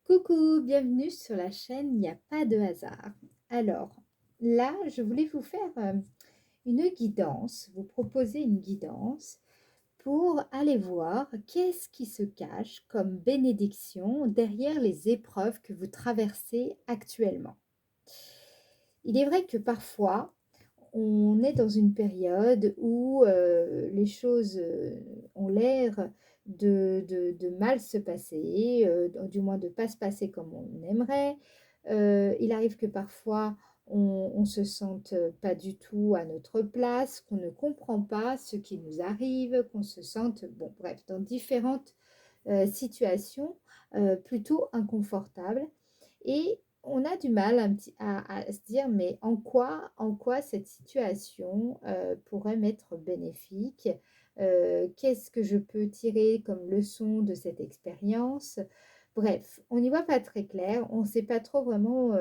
Coucou, bienvenue sur la chaîne Il n'y a pas de hasard. Alors là, je voulais vous faire une guidance, vous proposer une guidance pour aller voir qu'est-ce qui se cache comme bénédiction derrière les épreuves que vous traversez actuellement. Il est vrai que parfois, on est dans une période où les choses ont l'air de mal se passer, du moins de ne pas se passer comme on aimerait. Il arrive que parfois on se sente pas du tout à notre place, qu'on ne comprend pas ce qui nous arrive, qu'on se sente, bon bref, dans différentes situations plutôt inconfortables. Et on a du mal à se dire, mais en quoi cette situation pourrait m'être bénéfique? Qu'est-ce que je peux tirer comme leçon de cette expérience? Bref, on n'y voit pas très clair, on ne sait pas trop vraiment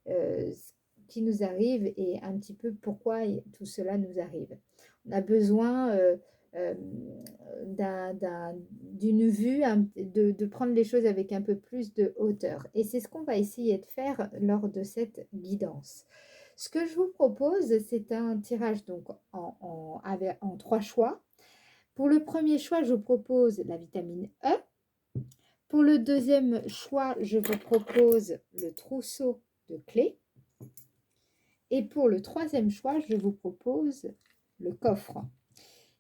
ce qui nous arrive et un petit peu pourquoi tout cela nous arrive. On a besoin euh, d'une vue, de prendre les choses avec un peu plus de hauteur. Et c'est ce qu'on va essayer de faire lors de cette guidance. Ce que je vous propose, c'est un tirage donc en 3 choix. Pour le premier choix, je vous propose la vitamine E. Pour le deuxième choix, je vous propose le trousseau de clés. Et pour le troisième choix, je vous propose le coffre.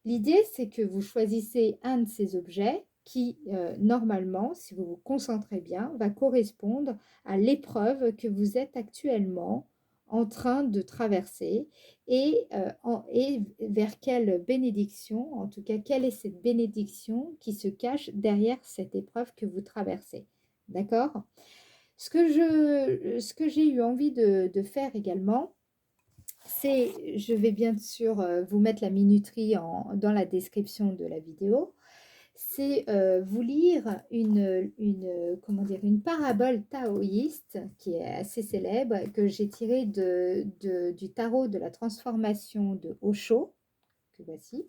L'idée, c'est que vous choisissez un de ces objets qui, normalement, si vous vous concentrez bien, va correspondre à l'épreuve que vous êtes actuellement en train de traverser et vers quelle bénédiction, en tout cas, quelle est cette bénédiction qui se cache derrière cette épreuve que vous traversez. D'accord? Ce que j'ai eu envie de faire également, je vais bien sûr vous mettre la minuterie dans la description de la vidéo, c'est vous lire comment dire, une parabole taoïste qui est assez célèbre, que j'ai tirée du tarot de la transformation de Osho, que voici.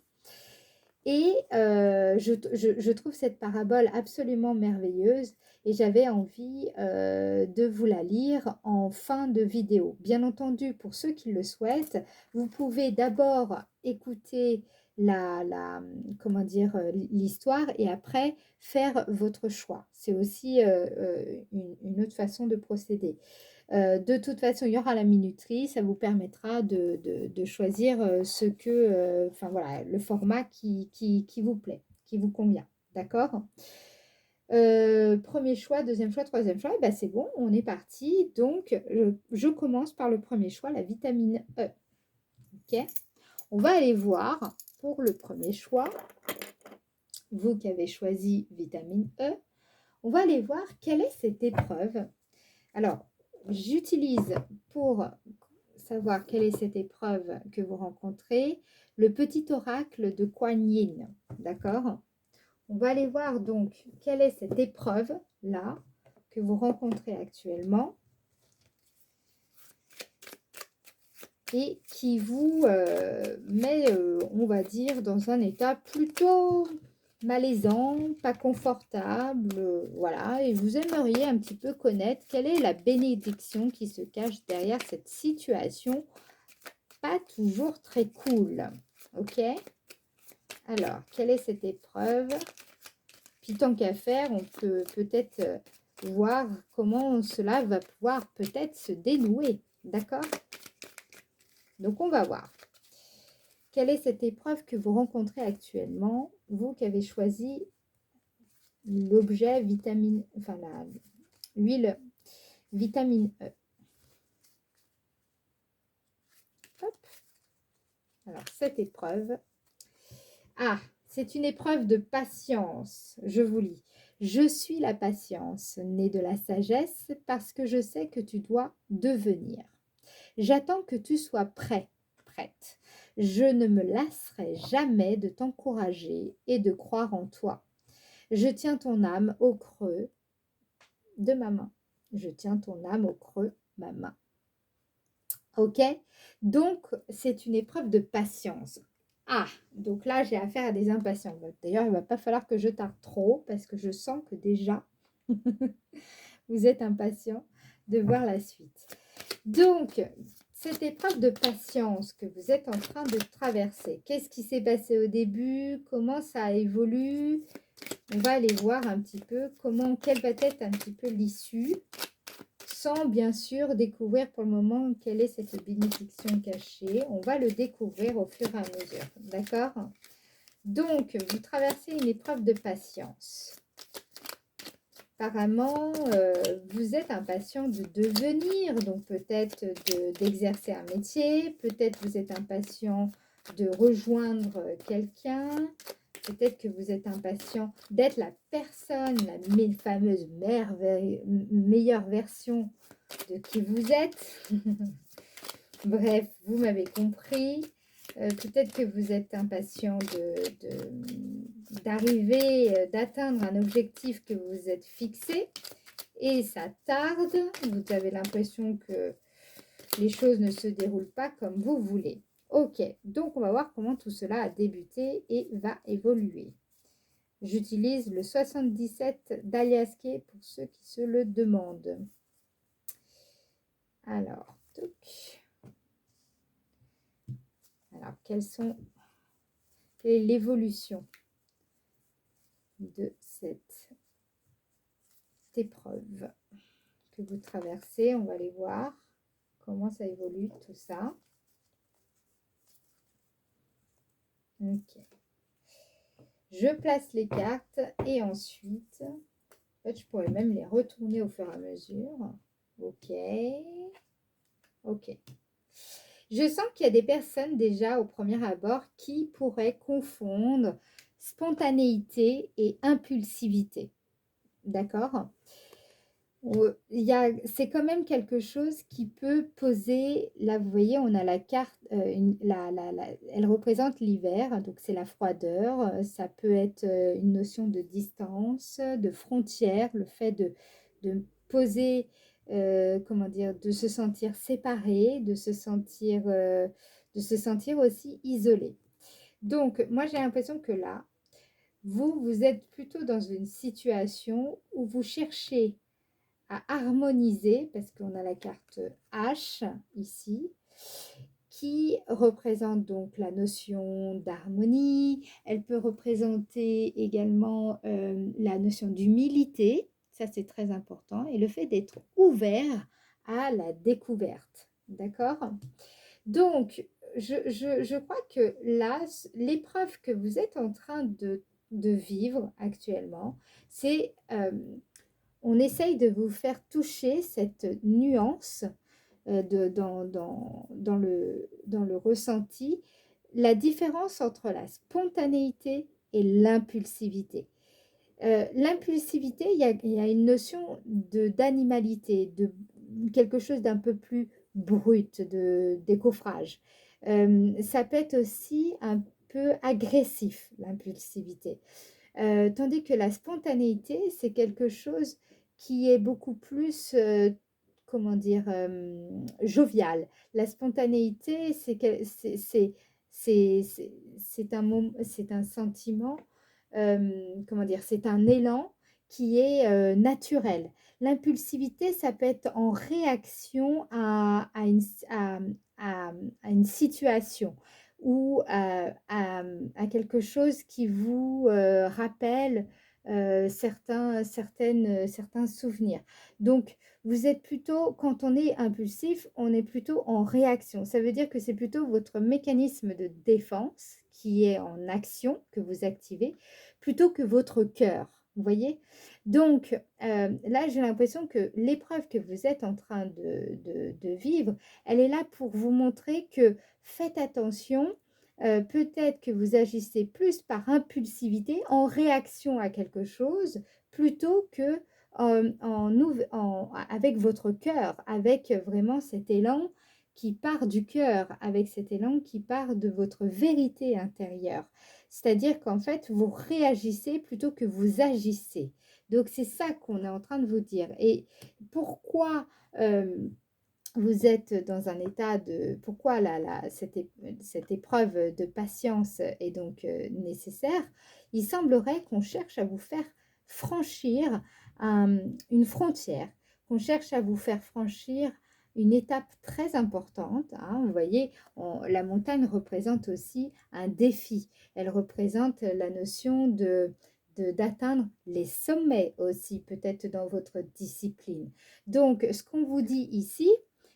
Et je trouve cette parabole absolument merveilleuse et j'avais envie de vous la lire en fin de vidéo. Bien entendu, pour ceux qui le souhaitent, vous pouvez d'abord écouter comment dire, l'histoire et après faire votre choix. C'est aussi une autre façon de procéder. De toute façon, il y aura la minuterie, ça vous permettra de choisir enfin voilà, le format qui vous plaît, qui vous convient. D'accord? Premier choix, deuxième choix, troisième choix, et ben c'est bon, on est parti. Donc, je commence par le premier choix, la vitamine E. Ok? On va aller voir pour le premier choix, vous qui avez choisi vitamine E, on va aller voir quelle est cette épreuve. Alors, j'utilise pour savoir quelle est cette épreuve que vous rencontrez le petit oracle de Kuan Yin. D'accord? On va aller voir donc quelle est cette épreuve-là que vous rencontrez actuellement et qui vous met, on va dire, dans un état plutôt malaisant, pas confortable, voilà, et vous aimeriez un petit peu connaître quelle est la bénédiction qui se cache derrière cette situation pas toujours très cool. Ok? Alors, quelle est cette épreuve? Puis tant qu'à faire, on peut peut-être voir comment cela va pouvoir peut-être se dénouer. D'accord? Donc, on va voir. Quelle est cette épreuve que vous rencontrez actuellement, vous qui avez choisi l'objet vitamine, enfin l'huile vitamine E. Hop. Alors, cette épreuve. Ah, c'est une épreuve de patience. Je vous lis. Je suis la patience, née de la sagesse, parce que je sais que tu dois devenir. J'attends que tu sois prêt, prête. Je ne me lasserai jamais de t'encourager et de croire en toi. Je tiens ton âme au creux de ma main. Je tiens ton âme au creux de ma main. Ok? Donc, c'est une épreuve de patience. Ah, donc là, j'ai affaire à des impatients. D'ailleurs, il ne va pas falloir que je tarde trop parce que je sens que déjà, Vous êtes impatient de voir la suite. Donc, cette épreuve de patience que vous êtes en train de traverser, qu'est-ce qui s'est passé au début? Comment ça évolue? On va aller voir un petit peu quelle va être un petit peu l'issue, sans bien sûr découvrir pour le moment quelle est cette bénédiction cachée. On va le découvrir au fur et à mesure, d'accord? Donc, vous traversez une épreuve de patience. Apparemment, vous êtes impatient de devenir, donc peut-être d'exercer un métier, peut-être vous êtes impatient de rejoindre quelqu'un, peut-être que vous êtes impatient d'être la personne, la fameuse meilleure version de qui vous êtes. Bref, vous m'avez compris. Peut-être que vous êtes impatient d'arriver, d'atteindre un objectif que vous êtes fixé et ça tarde. Vous avez l'impression que les choses ne se déroulent pas comme vous voulez. Ok, donc on va voir comment tout cela a débuté et va évoluer. J'utilise le 77 d'Aliaské pour ceux qui se le demandent. Alors, quelle est l'évolution de cette épreuve que vous traversez? On va aller voir comment ça évolue tout ça. Ok. Je place les cartes et ensuite, en fait, je pourrais même les retourner au fur et à mesure. Ok. Ok. Je sens qu'il y a des personnes déjà au premier abord qui pourraient confondre spontanéité et impulsivité. D'accord? C'est quand même quelque chose qui peut poser, là vous voyez on a la carte, elle représente l'hiver, donc c'est la froideur, ça peut être une notion de distance, de frontière, le fait de poser, comment dire, de se sentir séparé, de se sentir aussi isolé. Donc moi j'ai l'impression que là, vous êtes plutôt dans une situation où vous cherchez à harmoniser, parce qu'on a la carte H ici, qui représente donc la notion d'harmonie. Elle peut représenter également la notion d'humilité, ça c'est très important, et le fait d'être ouvert à la découverte. D'accord? Donc, je crois que là, l'épreuve que vous êtes en train de vivre actuellement, c'est on essaye de vous faire toucher cette nuance dans le ressenti, la différence entre la spontanéité et l'impulsivité. L'impulsivité, il y a une notion d'animalité, de quelque chose d'un peu plus brut, de décoffrage. Ça peut être aussi un peu agressif, l'impulsivité. Tandis que la spontanéité, c'est quelque chose qui est beaucoup plus, comment dire, jovial. La spontanéité, c'est un sentiment, comment dire, c'est un élan qui est naturel. L'impulsivité, ça peut être en réaction à une situation ou à quelque chose qui vous rappelle certains souvenirs. Donc, vous êtes plutôt, quand on est impulsif, on est plutôt en réaction. Ça veut dire que c'est plutôt votre mécanisme de défense qui est en action, que vous activez, plutôt que votre cœur. Vous voyez? Donc, là, j'ai l'impression que l'épreuve que vous êtes en train de vivre, elle est là pour vous montrer que faites attention, peut-être que vous agissez plus par impulsivité, en réaction à quelque chose, plutôt que avec votre cœur, avec vraiment cet élan qui part du cœur, avec cet élan qui part de votre vérité intérieure. C'est-à-dire qu'en fait, vous réagissez plutôt que vous agissez. Donc, c'est ça qu'on est en train de vous dire. Et pourquoi vous êtes dans un état de... Pourquoi cette épreuve de patience est donc nécessaire? Il semblerait qu'on cherche à vous faire franchir une frontière, qu'on cherche à vous faire franchir une étape très importante. Hein. Vous voyez, la montagne représente aussi un défi. Elle représente la notion d'atteindre les sommets aussi, peut-être dans votre discipline. Donc, ce qu'on vous dit ici,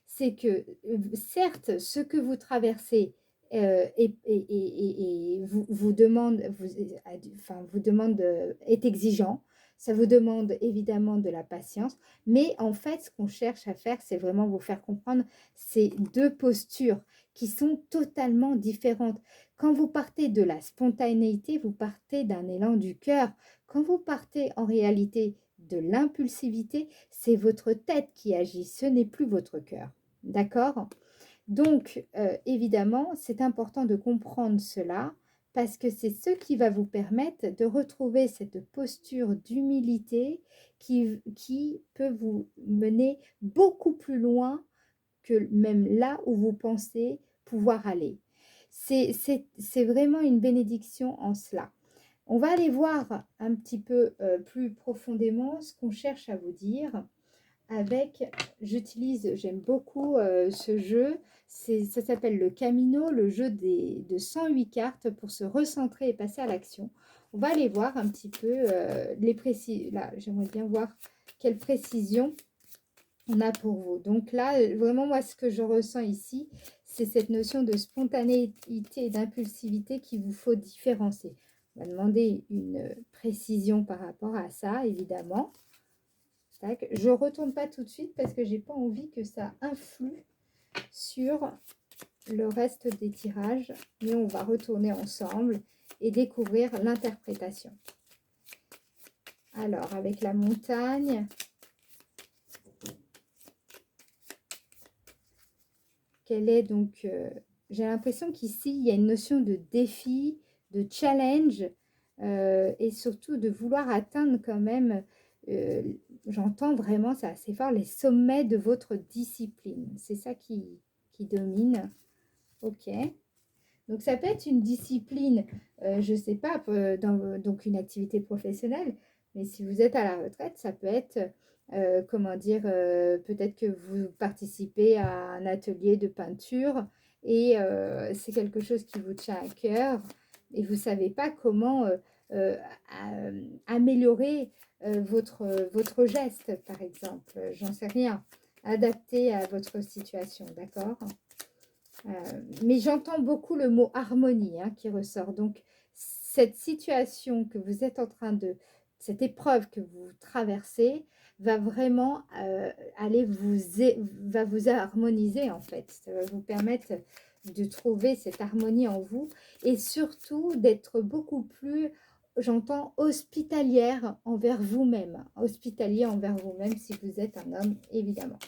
c'est que certes, ce que vous traversez vous demande, vous demande, est exigeant, ça vous demande évidemment de la patience, mais en fait, ce qu'on cherche à faire, c'est vraiment vous faire comprendre ces deux postures qui sont totalement différentes. Quand vous partez de la spontanéité, vous partez d'un élan du cœur. Quand vous partez en réalité de l'impulsivité, c'est votre tête qui agit, ce n'est plus votre cœur. D'accord? Donc, évidemment, c'est important de comprendre cela parce que c'est ce qui va vous permettre de retrouver cette posture d'humilité qui peut vous mener beaucoup plus loin que même là où vous pensez pouvoir aller. C'est vraiment une bénédiction en cela. On va aller voir un petit peu plus profondément ce qu'on cherche à vous dire avec, j'aime beaucoup ce jeu, ça s'appelle le Camino, le jeu de 108 cartes pour se recentrer et passer à l'action. On va aller voir un petit peu les précisions. Là, j'aimerais bien voir quelle précision on a pour vous. Donc là, vraiment, moi, ce que je ressens ici, c'est cette notion de spontanéité et d'impulsivité qu'il vous faut différencier. On va demander une précision par rapport à ça, évidemment. Tac. Je ne retourne pas tout de suite parce que j'ai pas envie que ça influe sur le reste des tirages. Mais on va retourner ensemble et découvrir l'interprétation. Alors, avec la montagne, quelle est donc... j'ai l'impression qu'ici, il y a une notion de défi, de challenge et surtout de vouloir atteindre quand même... j'entends vraiment, c'est assez fort, les sommets de votre discipline. C'est ça qui domine. Ok. Donc, ça peut être une discipline, je ne sais pas, donc une activité professionnelle, mais si vous êtes à la retraite, ça peut être, comment dire, peut-être que vous participez à un atelier de peinture et c'est quelque chose qui vous tient à cœur et vous ne savez pas comment euh, améliorer votre geste, par exemple. J'en sais rien. Adapté à votre situation, d'accord? Mais j'entends beaucoup le mot harmonie hein, qui ressort. Donc, cette situation que vous êtes en train de, cette épreuve que vous traversez, va vraiment va vous harmoniser en fait. Ça va vous permettre de trouver cette harmonie en vous et surtout d'être beaucoup plus, j'entends, hospitalière envers vous-même. Hospitalier envers vous-même si vous êtes un homme, évidemment.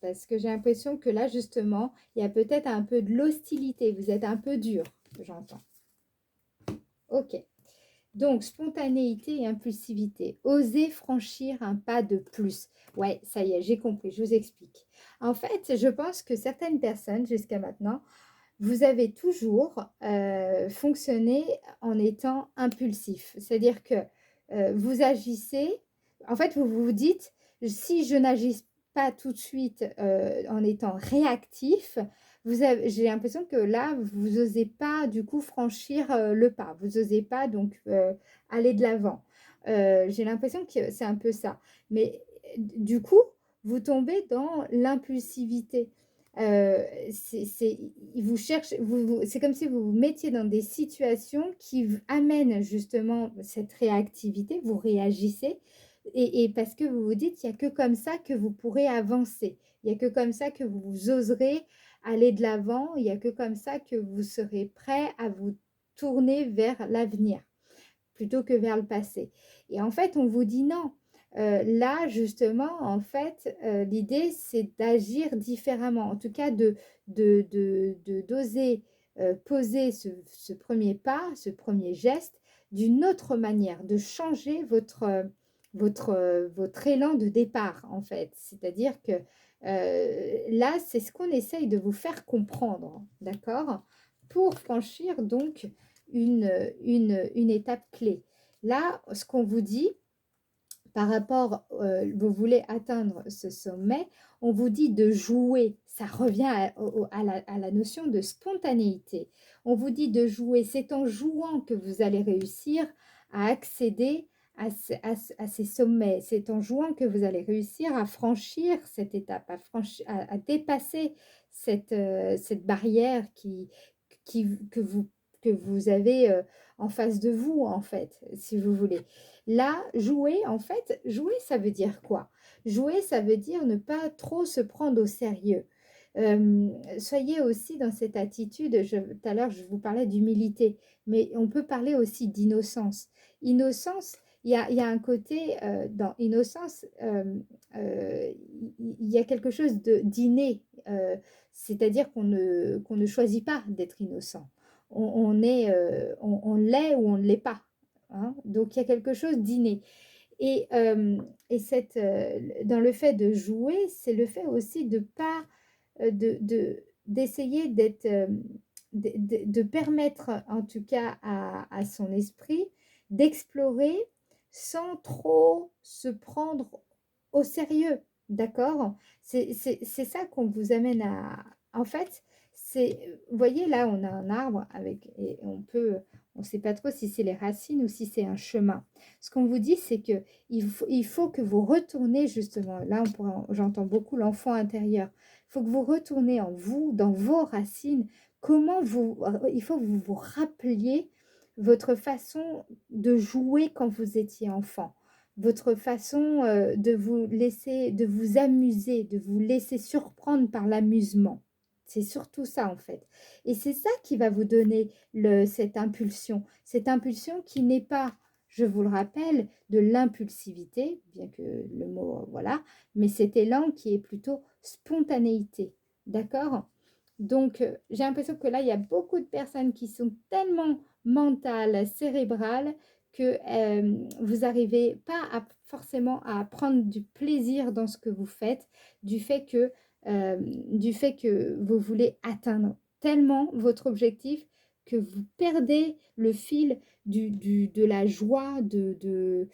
Parce que j'ai l'impression que là, justement, il y a peut-être un peu de l'hostilité. Vous êtes un peu dur, j'entends. Ok. Donc, spontanéité et impulsivité. Oser franchir un pas de plus. Ouais, ça y est, j'ai compris, je vous explique. En fait, je pense que certaines personnes, jusqu'à maintenant, vous avez toujours fonctionné en étant impulsif. C'est-à-dire que vous agissez, en fait, vous vous dites, si je n'agis pas tout de suite en étant réactif, j'ai l'impression que là, vous n'osez pas du coup franchir le pas. Vous n'osez pas donc aller de l'avant. J'ai l'impression que c'est un peu ça. Mais du coup, vous tombez dans l'impulsivité. Vous cherchez, c'est comme si vous vous mettiez dans des situations qui amènent justement cette réactivité, vous réagissez, et parce que vous vous dites, il n'y a que comme ça que vous pourrez avancer, il n'y a que comme ça que vous oserez aller de l'avant, il n'y a que comme ça que vous serez prêt à vous tourner vers l'avenir plutôt que vers le passé. Et en fait, on vous dit non. Là, justement, en fait, l'idée, c'est d'agir différemment. En tout cas, d'oser poser ce premier pas, ce premier geste d'une autre manière, de changer votre élan de départ, en fait. C'est-à-dire que là, c'est ce qu'on essaye de vous faire comprendre, d'accord? Pour franchir donc une étape clé. Là, ce qu'on vous dit, par rapport, vous voulez atteindre ce sommet, on vous dit de jouer. Ça revient à la notion de spontanéité. On vous dit de jouer. C'est en jouant que vous allez réussir à accéder à ces sommets. C'est en jouant que vous allez réussir à franchir cette étape, à dépasser cette barrière qui, que vous avez en face de vous, en fait, si vous voulez. Là, jouer, en fait, jouer, ça veut dire quoi? Jouer, ça veut dire ne pas trop se prendre au sérieux. Soyez aussi dans cette attitude, tout à l'heure, je vous parlais d'humilité, mais on peut parler aussi d'innocence. Innocence, il y a un côté, dans innocence, il y a quelque chose d'inné, c'est-à-dire qu'on ne choisit pas d'être innocent. On l'est ou on ne l'est pas. Hein. Donc, il y a quelque chose d'inné. Et dans le fait de jouer, c'est le fait aussi de pas, d'essayer d'être, de permettre en tout cas à son esprit d'explorer sans trop se prendre au sérieux, d'accord? C'est ça qu'on vous amène à... En fait, vous voyez, là, on a un arbre avec, et on ne sait pas trop si c'est les racines ou si c'est un chemin. Ce qu'on vous dit, c'est que il faut que vous retournez justement, là, j'entends beaucoup l'enfant intérieur. Il faut que vous retournez en vous, dans vos racines. Il faut que vous vous rappeliez votre façon de jouer quand vous étiez enfant, votre façon de vous laisser, de vous amuser, de vous laisser surprendre par l'amusement. C'est surtout ça en fait. Et c'est ça qui va vous donner cette impulsion qui n'est pas, je vous le rappelle, de l'impulsivité, bien que le mot, voilà, mais cet élan qui est plutôt spontanéité. D'accord? Donc, j'ai l'impression que là, il y a beaucoup de personnes qui sont tellement mentales, cérébrales, que vous n'arrivez pas forcément à prendre du plaisir dans ce que vous faites, du fait que, du fait que vous voulez atteindre tellement votre objectif que vous perdez le fil de la joie de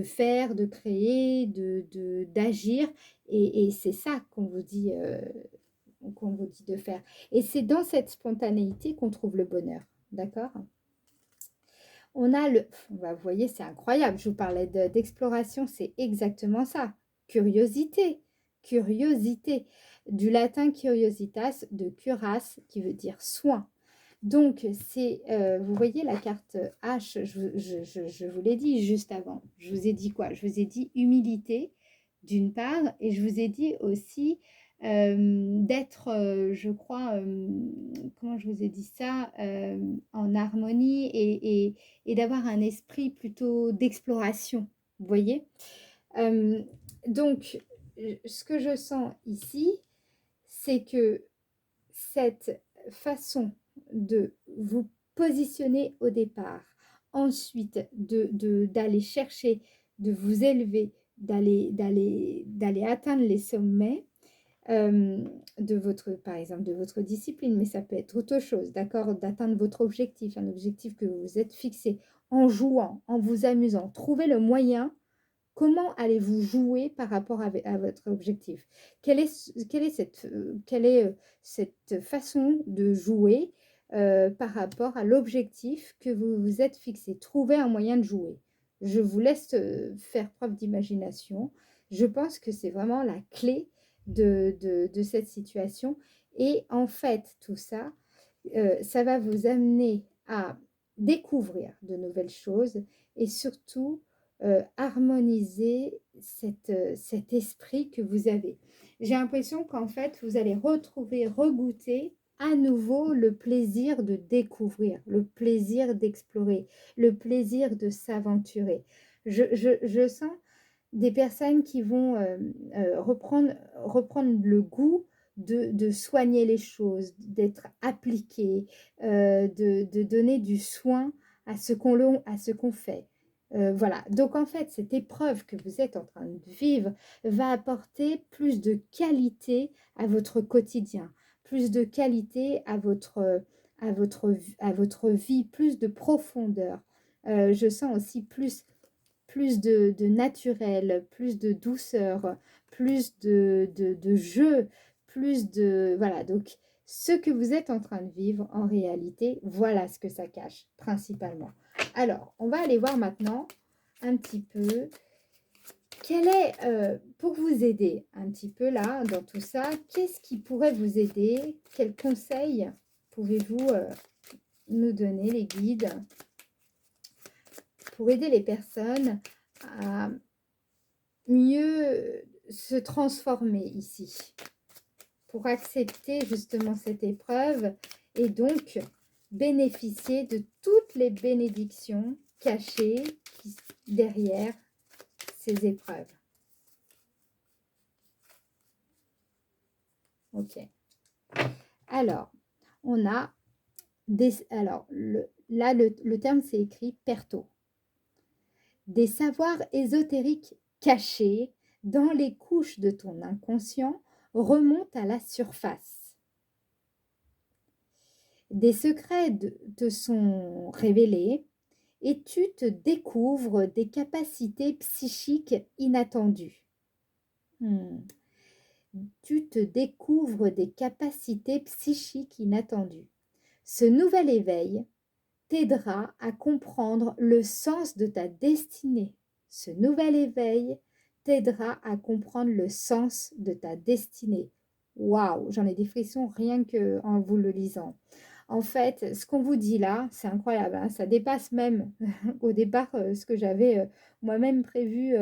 faire, de créer, d'agir. Et c'est ça qu'on vous dit de faire. Et c'est dans cette spontanéité qu'on trouve le bonheur. D'accord? On a vous voyez, c'est incroyable. Je vous parlais d'exploration, c'est exactement ça. Curiosité. Curiosité. Du latin curiositas, de curas, qui veut dire soin. Donc, vous voyez la carte H, je vous l'ai dit juste avant. Je vous ai dit quoi? Je vous ai dit humilité, d'une part, et je vous ai dit aussi d'être, je crois, comment je vous ai dit ça, en harmonie et d'avoir un esprit plutôt d'exploration, vous voyez? Euh, donc, ce que je sens ici, c'est que cette façon de vous positionner au départ, ensuite d'aller chercher, de vous élever, d'aller atteindre les sommets de votre, par exemple, de votre discipline, mais ça peut être autre chose, d'accord, d'atteindre votre objectif, un objectif que vous vous êtes fixé en jouant, en vous amusant. Trouvez le moyen. Comment allez-vous jouer par rapport à votre objectif? Quelle est cette façon de jouer par rapport à l'objectif que vous vous êtes fixé? Trouvez un moyen de jouer. Je vous laisse faire preuve d'imagination. Je pense que c'est vraiment la clé de cette situation. Et en fait, tout ça, ça va vous amener à découvrir de nouvelles choses et surtout harmoniser cet esprit que vous avez. J'ai l'impression qu'en fait, vous allez retrouver, regoûter à nouveau le plaisir de découvrir, le plaisir d'explorer, le plaisir de s'aventurer. Je sens des personnes qui vont reprendre le goût de soigner les choses, d'être appliquées, de donner du soin à ce qu'on fait. Voilà, donc en fait, cette épreuve que vous êtes en train de vivre va apporter plus de qualité à votre quotidien, plus de qualité à votre vie, plus de profondeur. Je sens aussi plus de naturel, plus de douceur, plus de jeu, plus de... Voilà, donc ce que vous êtes en train de vivre, en réalité, voilà ce que ça cache, principalement. Alors, on va aller voir maintenant un petit peu quel est, pour vous aider un petit peu là, dans tout ça, qu'est-ce qui pourrait vous aider? Quels conseils pouvez-vous nous donner, les guides, pour aider les personnes à mieux se transformer ici, pour accepter justement cette épreuve et donc bénéficier de toutes les bénédictions cachées derrière ces épreuves. Ok. Alors, on a des... Alors, là, le terme, c'est écrit perto. Des savoirs ésotériques cachés dans les couches de ton inconscient remontent à la surface. Des secrets te sont révélés et tu te découvres des capacités psychiques inattendues. Tu te découvres des capacités psychiques inattendues. Ce nouvel éveil t'aidera à comprendre le sens de ta destinée. Ce nouvel éveil t'aidera à comprendre le sens de ta destinée. Waouh, j'en ai des frissons rien qu'en vous le lisant. En fait, ce qu'on vous dit là, c'est incroyable, hein, ça dépasse même au départ ce que j'avais moi-même prévu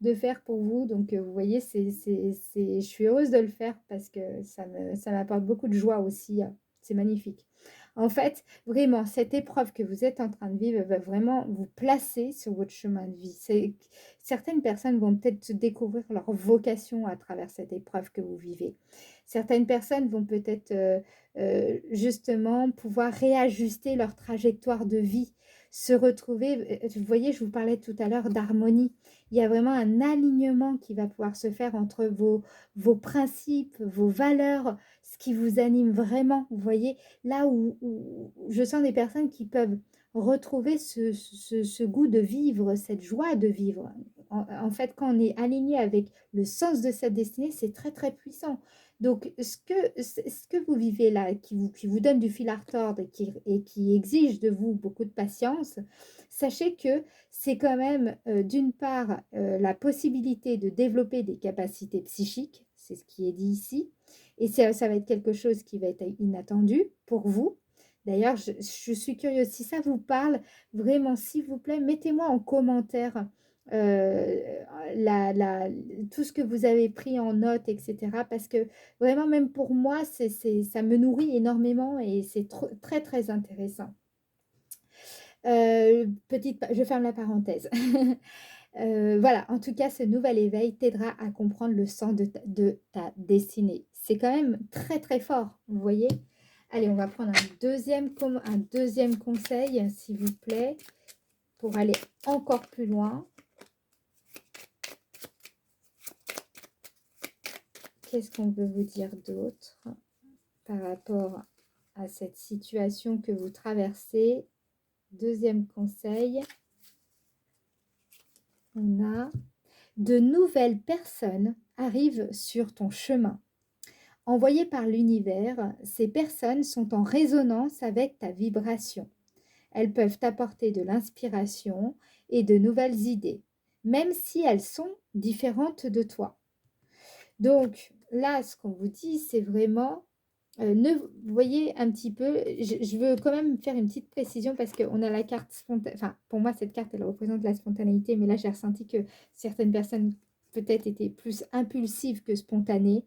de faire pour vous. Donc, vous voyez, je suis heureuse de le faire parce que ça m'apporte beaucoup de joie aussi. C'est magnifique. En fait, vraiment, cette épreuve que vous êtes en train de vivre va vraiment vous placer sur votre chemin de vie. Certaines personnes vont peut-être découvrir leur vocation à travers cette épreuve que vous vivez. Certaines personnes vont peut-être justement pouvoir réajuster leur trajectoire de vie, se retrouver. Vous voyez, je vous parlais tout à l'heure d'harmonie. Il y a vraiment un alignement qui va pouvoir se faire entre vos principes, vos valeurs, ce qui vous anime vraiment. Vous voyez, là où je sens des personnes qui peuvent retrouver ce goût de vivre, cette joie de vivre. En fait, quand on est aligné avec le sens de sa destinée, c'est très, très puissant. Donc, ce que vous vivez là, qui vous donne du fil à retordre et qui exige de vous beaucoup de patience, sachez que c'est quand même, d'une part, la possibilité de développer des capacités psychiques, c'est ce qui est dit ici, et ça va être quelque chose qui va être inattendu pour vous. D'ailleurs, je suis curieuse, si ça vous parle, vraiment, s'il vous plaît, mettez-moi en commentaire euh, tout ce que vous avez pris en note, etc. Parce que vraiment, même pour moi, ça me nourrit énormément et c'est très, très intéressant. Je ferme la parenthèse. Voilà, en tout cas, ce nouvel éveil t'aidera à comprendre le sens de ta destinée. C'est quand même très, très fort, vous voyez? Allez, on va prendre un deuxième conseil, s'il vous plaît, pour aller encore plus loin. Qu'est-ce qu'on peut vous dire d'autre par rapport à cette situation que vous traversez? Deuxième conseil, on a de nouvelles personnes arrivent sur ton chemin. Envoyées par l'univers, ces personnes sont en résonance avec ta vibration. Elles peuvent t'apporter de l'inspiration et de nouvelles idées, même si elles sont différentes de toi. Donc là, ce qu'on vous dit, c'est vraiment, vous voyez un petit peu, je veux quand même faire une petite précision parce qu'on a la carte spontanée, enfin pour moi cette carte elle représente la spontanéité, mais là j'ai ressenti que certaines personnes peut-être étaient plus impulsives que spontanées.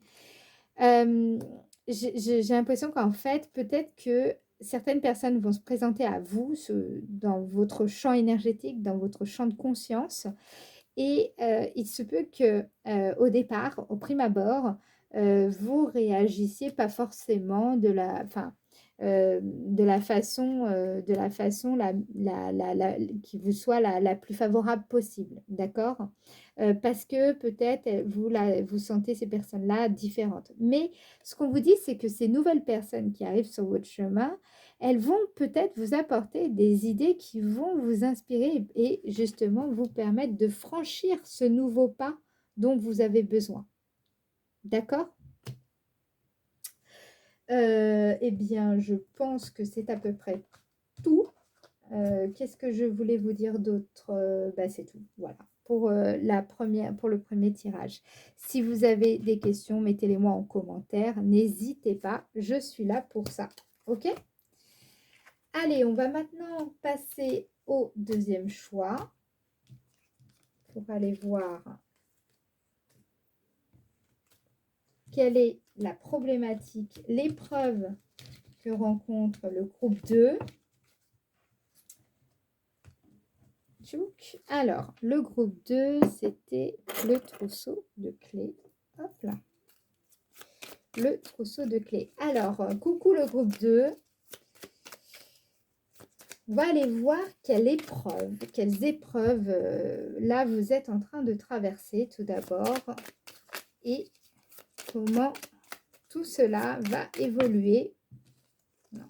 J'ai l'impression qu'en fait, peut-être que certaines personnes vont se présenter à vous dans votre champ énergétique, dans votre champ de conscience. Et il se peut que au départ, au prime abord, vous réagissiez pas forcément de la façon qui vous soit la plus favorable possible, d'accord? Parce que peut-être vous sentez ces personnes-là différentes. Mais ce qu'on vous dit, c'est que ces nouvelles personnes qui arrivent sur votre chemin, elles vont peut-être vous apporter des idées qui vont vous inspirer et justement vous permettre de franchir ce nouveau pas dont vous avez besoin. D'accord? Eh bien, je pense que c'est à peu près tout. Qu'est-ce que je voulais vous dire d'autre? Bah, c'est tout, voilà, pour le premier tirage. Si vous avez des questions, mettez-les-moi en commentaire. N'hésitez pas, je suis là pour ça. OK? Allez, on va maintenant passer au deuxième choix pour aller voir quelle est la problématique, l'épreuve que rencontre le groupe 2. Alors, le groupe 2, c'était le trousseau de clés. Hop là. Le trousseau de clés. Alors, coucou le groupe 2. On va aller voir quelles épreuves là vous êtes en train de traverser tout d'abord et comment tout cela va évoluer. Non.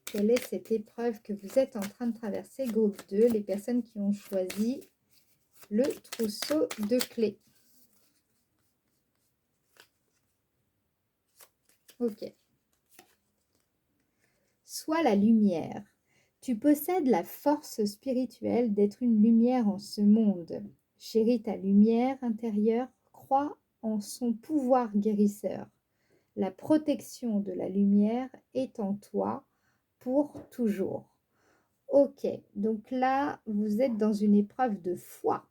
Quelle est cette épreuve que vous êtes en train de traverser, groupe 2, les personnes qui ont choisi le trousseau de clés. Ok. Sois la lumière. Tu possèdes la force spirituelle d'être une lumière en ce monde. Chéris ta lumière intérieure, crois en son pouvoir guérisseur. La protection de la lumière est en toi pour toujours. Ok, donc là, vous êtes dans une épreuve de foi.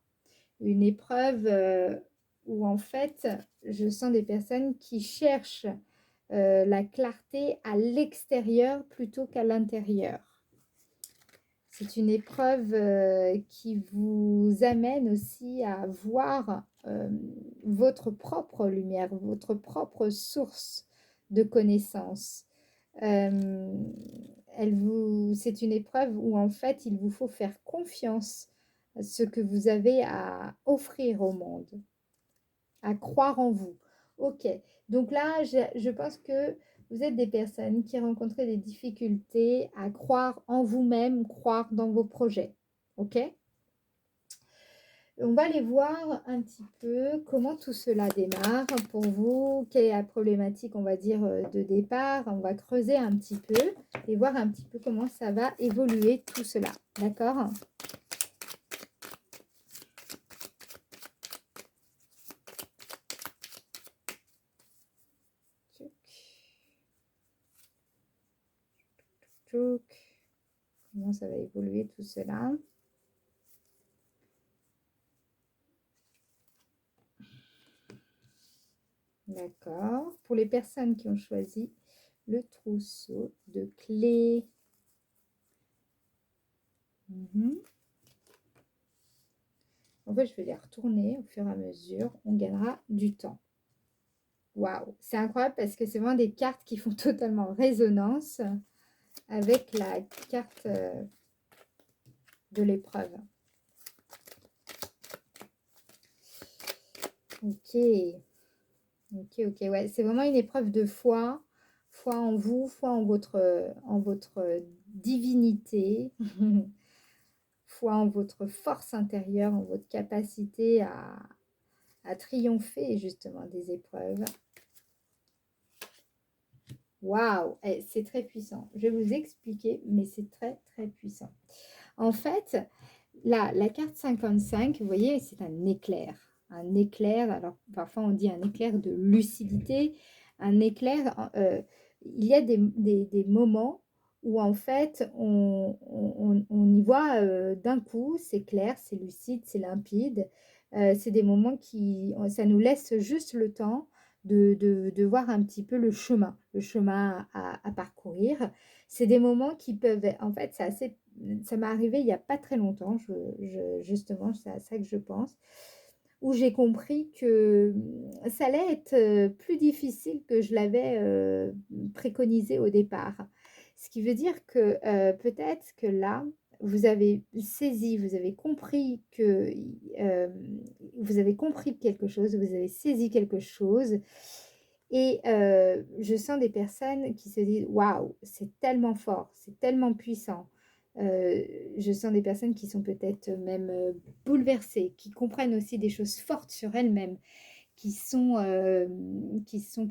Une épreuve où en fait, je sens des personnes qui cherchent la clarté à l'extérieur plutôt qu'à l'intérieur. C'est une épreuve qui vous amène aussi à voir votre propre lumière, votre propre source de connaissances. C'est une épreuve où en fait il vous faut faire confiance à ce que vous avez à offrir au monde, à croire en vous. Ok, donc là je pense que vous êtes des personnes qui rencontrent des difficultés à croire en vous-même, croire dans vos projets. Ok, on va aller voir un petit peu comment tout cela démarre pour vous, quelle est la problématique, on va dire, de départ. On va creuser un petit peu et voir un petit peu comment ça va évoluer tout cela. D'accord ? Comment ça va évoluer tout cela ? D'accord. Pour les personnes qui ont choisi le trousseau de clés. En fait, je vais les retourner au fur et à mesure. On gagnera du temps. Waouh, c'est incroyable parce que c'est vraiment des cartes qui font totalement résonance avec la carte de l'épreuve. Ok. Ok, ouais, c'est vraiment une épreuve de foi. Foi en vous, foi en votre divinité, foi en votre force intérieure, en votre capacité à triompher justement des épreuves. Waouh, c'est très puissant. Je vais vous expliquer, mais c'est très, très puissant. En fait, là, la carte 55, vous voyez, c'est un éclair. Un éclair, alors parfois on dit un éclair de lucidité. Un éclair, il y a des moments où en fait on y voit d'un coup, c'est clair, c'est lucide, c'est limpide. C'est des moments ça nous laisse juste le temps de voir un petit peu le chemin à parcourir. C'est des moments qui peuvent, en fait, ça m'est arrivé il n'y a pas très longtemps, justement, c'est à ça que je pense, où j'ai compris que ça allait être plus difficile que je l'avais préconisé au départ. Ce qui veut dire que peut-être que là, vous avez saisi, vous avez compris que euh, vous avez compris quelque chose, vous avez saisi quelque chose. Et je sens des personnes qui se disent: «Waouh, c'est tellement fort, c'est tellement puissant». Heu, je sens des personnes qui sont peut-être même, bouleversées, qui comprennent aussi des choses fortes sur elles-mêmes, qui sont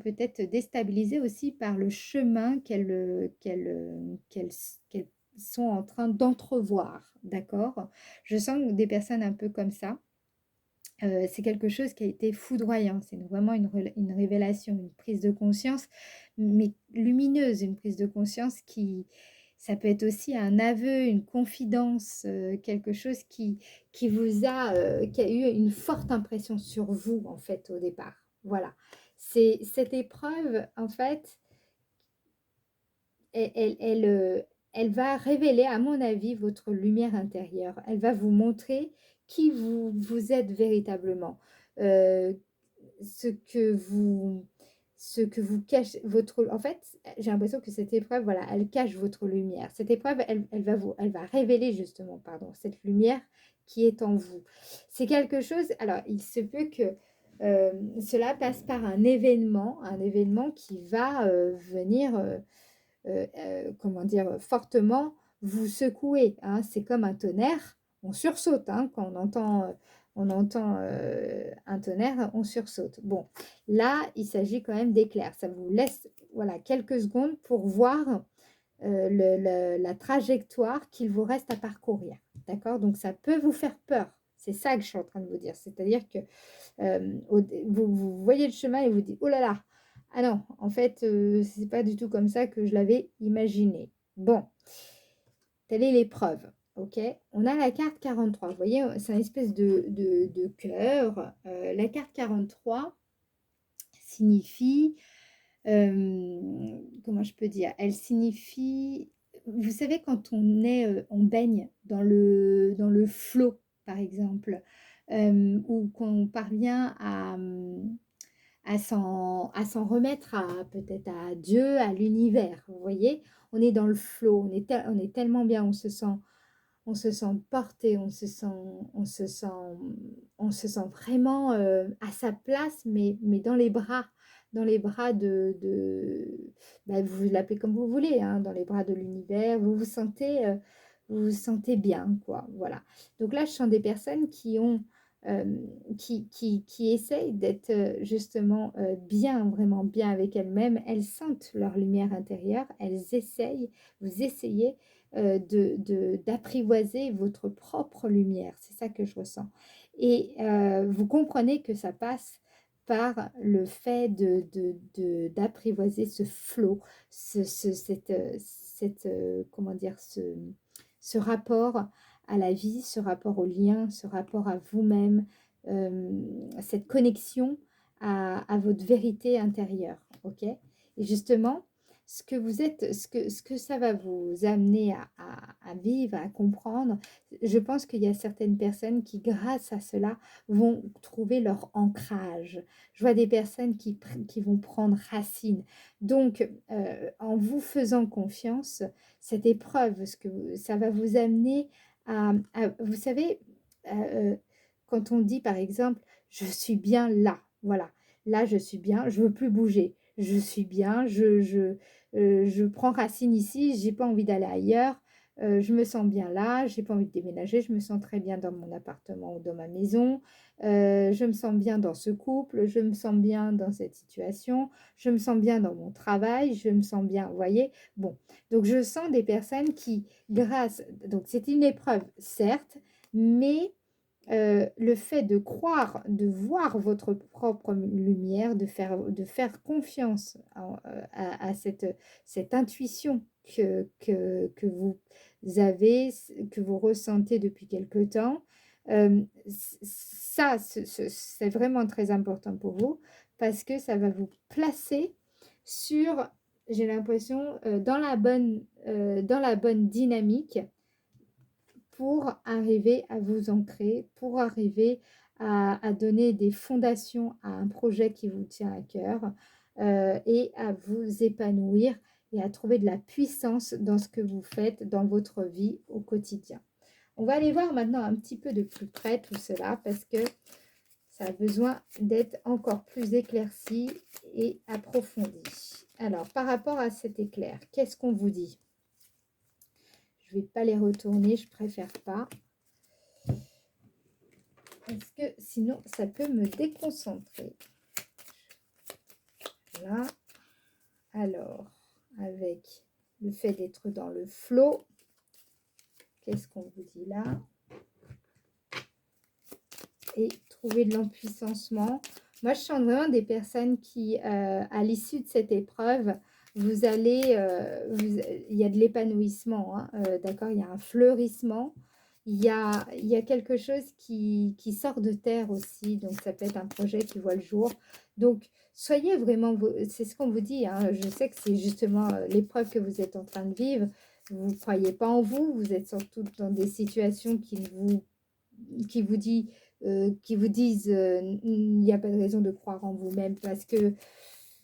peut-être déstabilisées aussi par le chemin qu'elles sont en train d'entrevoir, d'accord? Je sens des personnes un peu comme ça. C'est quelque chose qui a été foudroyant. C'est vraiment une révélation, une prise de conscience, mais lumineuse, une prise de conscience qui ça peut être aussi un aveu, une confidence, quelque chose qui vous a, qui a eu une forte impression sur vous, en fait, au départ. Voilà. C'est cette épreuve, en fait, elle va révéler, à mon avis, votre lumière intérieure. Elle va vous montrer qui vous êtes véritablement. Heu, ce que vous ce que vous cachez votre en fait, j'ai l'impression que cette épreuve, voilà, elle cache votre lumière. Cette épreuve, elle va révéler justement, pardon, cette lumière qui est en vous. C'est quelque chose alors il se peut que, cela passe par un événement qui va, venir, comment dire? Fortement vous secouer, hein. C'est comme un tonnerre, on sursaute, hein, quand on entend, un tonnerre, on sursaute. Bon, là, il s'agit quand même d'éclairs. Ça vous laisse, voilà, quelques secondes pour voir, la trajectoire qu'il vous reste à parcourir, d'accord? Donc ça peut vous faire peur. C'est ça que je suis en train de vous dire. C'est-à-dire que, vous voyez le chemin et vous dites: «Oh là là, ah non, en fait, c'est pas du tout comme ça que je l'avais imaginé». Bon, telle est l'épreuve, OK? On a la carte 43. Vous voyez, c'est un espèce de cœur. La carte 43 signifie, comment je peux dire? Elle signifie vous savez quand on baigne dans le flot, par exemple, ou qu'on parvient à s'en remettre à peut-être à Dieu, à l'univers, vous voyez? On est dans le flow, on est tellement bien, on se sent porté, on se sent vraiment, à sa place, mais dans les bras bah, vous l'appelez comme vous voulez, hein, dans les bras de l'univers. Vous vous sentez bien, quoi, voilà. Donc là, je sens des personnes qui essayent d'être, justement, bien, vraiment bien avec elles-mêmes. Elles sentent leur lumière intérieure, vous essayez d'apprivoiser votre propre lumière. C'est ça que je ressens. Et vous comprenez que ça passe par le fait d'apprivoiser ce flot, comment dire, ce rapport à la vie, ce rapport au lien, ce rapport à vous-même, cette connexion à votre vérité intérieure, ok? Et justement, ce que vous êtes, ce que ça va vous amener à vivre, à comprendre, je pense qu'il y a certaines personnes qui, grâce à cela, vont trouver leur ancrage. Je vois des personnes qui vont prendre racine. Donc, en vous faisant confiance, cette épreuve, ça va vous amener vous savez, quand on dit par exemple, je suis bien là, voilà, là je suis bien, je veux plus bouger, je suis bien, je prends racine ici, j'ai pas envie d'aller ailleurs, je me sens bien là, j'ai pas envie de déménager, je me sens très bien dans mon appartement ou dans ma maison, je me sens bien dans ce couple, je me sens bien dans cette situation, je me sens bien dans mon travail, je me sens bien, vous voyez? Bon, donc je sens des personnes qui, donc c'est une épreuve, certes, mais le fait de croire, de voir votre propre lumière, de faire confiance à cette intuition que vous avez, que vous ressentez depuis quelque temps, ça, c'est vraiment très important pour vous parce que ça va vous placer sur, j'ai l'impression, dans la bonne dynamique pour arriver à vous ancrer, pour arriver à donner des fondations à un projet qui vous tient à cœur et à vous épanouir et à trouver de la puissance dans ce que vous faites dans votre vie au quotidien. On va aller voir maintenant un petit peu de plus près tout cela parce que ça a besoin d'être encore plus éclairci et approfondi. Alors, par rapport à cet éclair, qu'est-ce qu'on vous dit? Je ne vais pas les retourner, je préfère pas. Parce que sinon, ça peut me déconcentrer. Là. Alors, avec le fait d'être dans le flow, qu'est-ce qu'on vous dit là? Et trouver de l'empuissancement. Moi, je sens vraiment des personnes qui, à l'issue de cette épreuve, vous allez, il y a de l'épanouissement, hein, d'accord? Il y a un fleurissement. Il y a quelque chose qui sort de terre aussi. Donc, ça peut être un projet qui voit le jour. Donc, soyez vraiment, c'est ce qu'on vous dit, hein. Je sais que c'est justement l'épreuve que vous êtes en train de vivre. Vous ne croyez pas en vous. Vous êtes surtout dans des situations qui vous dit qui vous disent il n'y a pas de raison de croire en vous-même parce que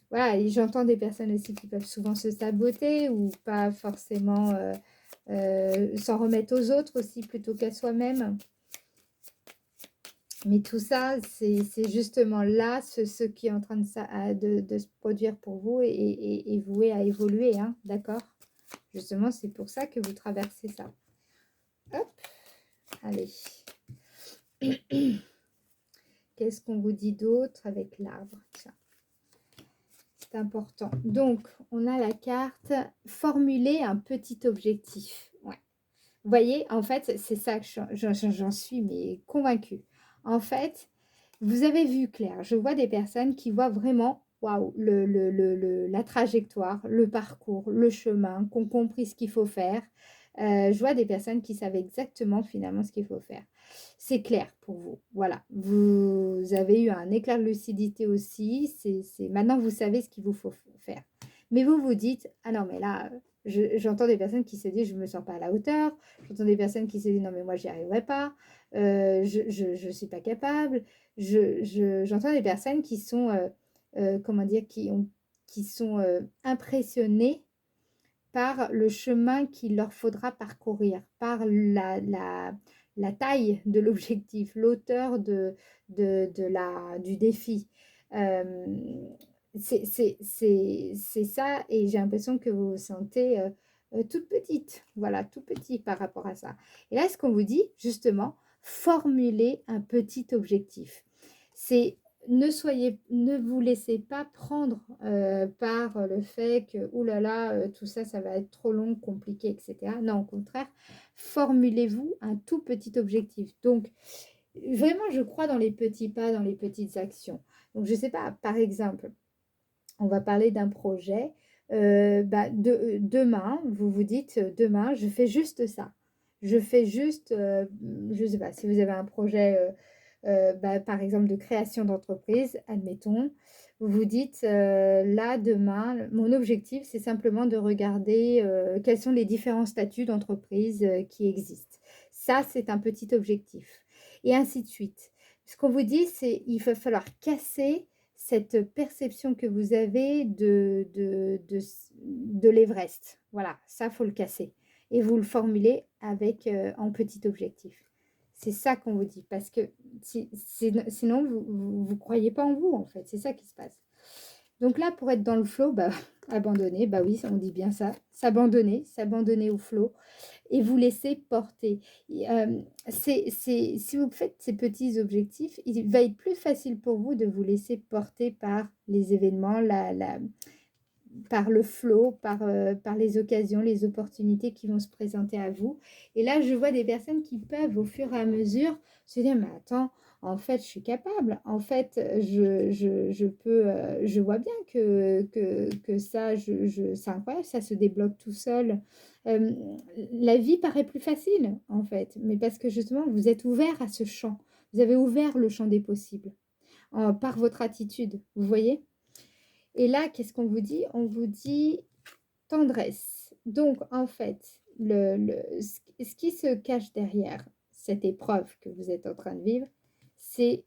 voilà, et j'entends des personnes aussi qui peuvent souvent se saboter ou pas forcément s'en remettre aux autres aussi plutôt qu'à soi-même. Mais tout ça, c'est justement là ce qui est en train de se produire pour vous et voué à évoluer, hein, d'accord? Justement, c'est pour ça que vous traversez ça. Hop, allez. Qu'est-ce qu'on vous dit d'autre avec l'arbre? Tiens, c'est important. Donc, on a la carte formuler un petit objectif. Ouais. Vous voyez, en fait, c'est ça que j'en suis mais convaincue. En fait, vous avez vu clair. Je vois des personnes qui voient vraiment, waouh, la trajectoire, le parcours, le chemin, qui ont compris ce qu'il faut faire. Je vois des personnes qui savent exactement finalement ce qu'il faut faire. C'est clair pour vous. Voilà. Vous avez eu un éclair de lucidité aussi. Maintenant, vous savez ce qu'il vous faut faire. Mais vous vous dites, ah non, mais là, j'entends des personnes qui se disent, je ne me sens pas à la hauteur. J'entends des personnes qui se disent, non, mais moi, j'y arriverai pas. Je ne suis pas capable. J'entends des personnes qui sont, comment dire, qui sont impressionnées par le chemin qu'il leur faudra parcourir, par la taille de l'objectif, l'auteur du défi. C'est ça, et j'ai l'impression que vous vous sentez toute petite, voilà, tout petit par rapport à ça. Et là, ce qu'on vous dit, justement, formuler un petit objectif. C'est ne vous laissez pas prendre par le fait que, oulala, tout ça, ça va être trop long, compliqué, etc. Non, au contraire, formulez-vous un tout petit objectif. Donc, vraiment, je crois dans les petits pas, dans les petites actions. Donc, je ne sais pas, par exemple, on va parler d'un projet. Demain, vous vous dites, demain, je fais juste ça. Je fais juste, je ne sais pas, si vous avez un projet, par exemple, de création d'entreprise, admettons, vous vous dites, là, demain, mon objectif, c'est simplement de regarder quels sont les différents statuts d'entreprise qui existent. Ça, c'est un petit objectif. Et ainsi de suite. Ce qu'on vous dit, c'est qu'il va falloir casser cette perception que vous avez de l'Everest. Voilà, ça, faut le casser. Et vous le formulez avec en petit objectif. C'est ça qu'on vous dit. Parce que sinon, vous ne croyez pas en vous, en fait. C'est ça qui se passe. Donc là, pour être dans le flow, abandonner, oui, on dit bien ça. S'abandonner au flow et vous laisser porter. Si vous faites ces petits objectifs, il va être plus facile pour vous de vous laisser porter par les événements, par le flow, par les occasions, les opportunités qui vont se présenter à vous. Et là, je vois des personnes qui peuvent, au fur et à mesure, se dire, mais attends, en fait, je suis capable. En fait, je peux, je vois bien que ça, c'est incroyable, ça se débloque tout seul. La vie paraît plus facile, en fait, mais parce que justement, vous êtes ouvert à ce champ. Vous avez ouvert le champ des possibles par votre attitude, vous voyez? Et là, qu'est-ce qu'on vous dit? On vous dit tendresse. Donc, en fait, ce qui se cache derrière cette épreuve que vous êtes en train de vivre, c'est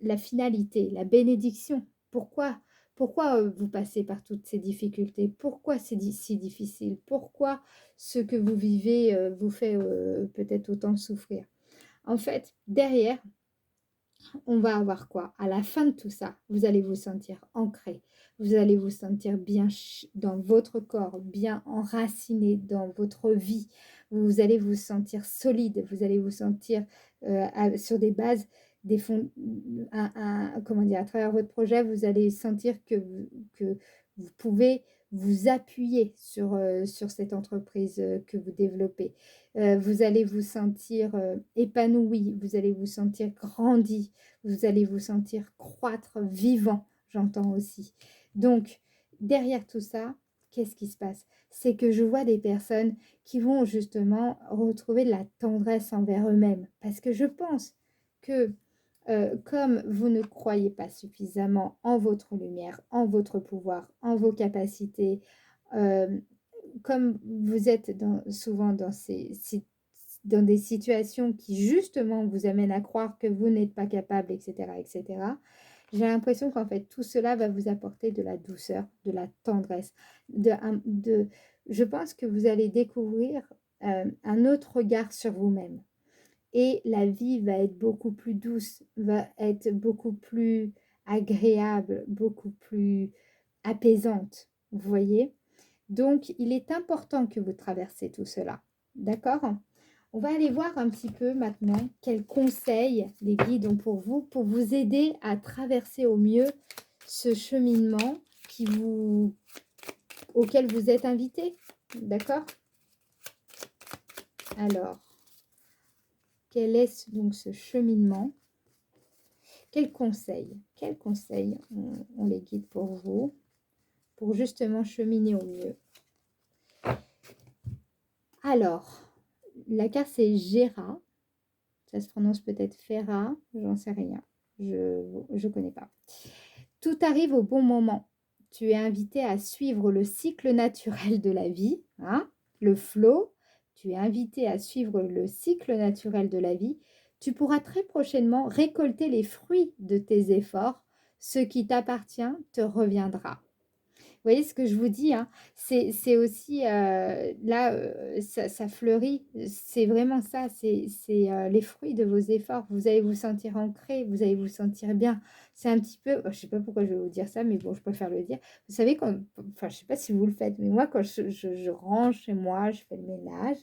la finalité, la bénédiction. Pourquoi? Pourquoi vous passez par toutes ces difficultés? Pourquoi c'est si difficile? Pourquoi ce que vous vivez vous fait peut-être autant souffrir? En fait, derrière, on va avoir quoi? À la fin de tout ça, vous allez vous sentir ancré, vous allez vous sentir bien dans votre corps, bien enraciné dans votre vie, vous allez vous sentir solide, vous allez vous sentir sur des bases, des fonds, comment dire, à travers votre projet, vous allez sentir que vous pouvez vous appuyer sur cette entreprise que vous développez. Vous allez vous sentir épanoui, vous allez vous sentir grandi, vous allez vous sentir croître vivant, j'entends aussi. Donc, derrière tout ça, qu'est-ce qui se passe? C'est que je vois des personnes qui vont justement retrouver de la tendresse envers eux-mêmes. Parce que je pense que comme vous ne croyez pas suffisamment en votre lumière, en votre pouvoir, en vos capacités, euh, comme vous êtes souvent dans des situations qui justement vous amènent à croire que vous n'êtes pas capable, etc., etc., j'ai l'impression qu'en fait tout cela va vous apporter de la douceur, de la tendresse. Je pense que vous allez découvrir un autre regard sur vous-même. Et la vie va être beaucoup plus douce, va être beaucoup plus agréable, beaucoup plus apaisante, vous voyez? Donc, il est important que vous traversez tout cela. D'accord? On va aller voir un petit peu maintenant quels conseils les guides ont pour vous aider à traverser au mieux ce cheminement auquel vous êtes invité. D'accord? Alors, quel est donc ce cheminement? Quels conseils on les guide pour vous, pour justement cheminer au mieux? Alors, la carte c'est Gera, ça se prononce peut-être Ferra, j'en sais rien, je connais pas. Tout arrive au bon moment. Tu es invité à suivre le cycle naturel de la vie, hein, le flow. Tu es invité à suivre le cycle naturel de la vie. Tu pourras très prochainement récolter les fruits de tes efforts. Ce qui t'appartient te reviendra. Vous voyez ce que je vous dis, hein? C'est aussi, là, ça fleurit. C'est vraiment ça, c'est les fruits de vos efforts. Vous allez vous sentir ancré, vous allez vous sentir bien. C'est un petit peu, je ne sais pas pourquoi je vais vous dire ça, mais bon, je préfère le dire. Vous savez, quand, enfin, je ne sais pas si vous le faites, mais moi, quand je range chez moi, je fais le ménage,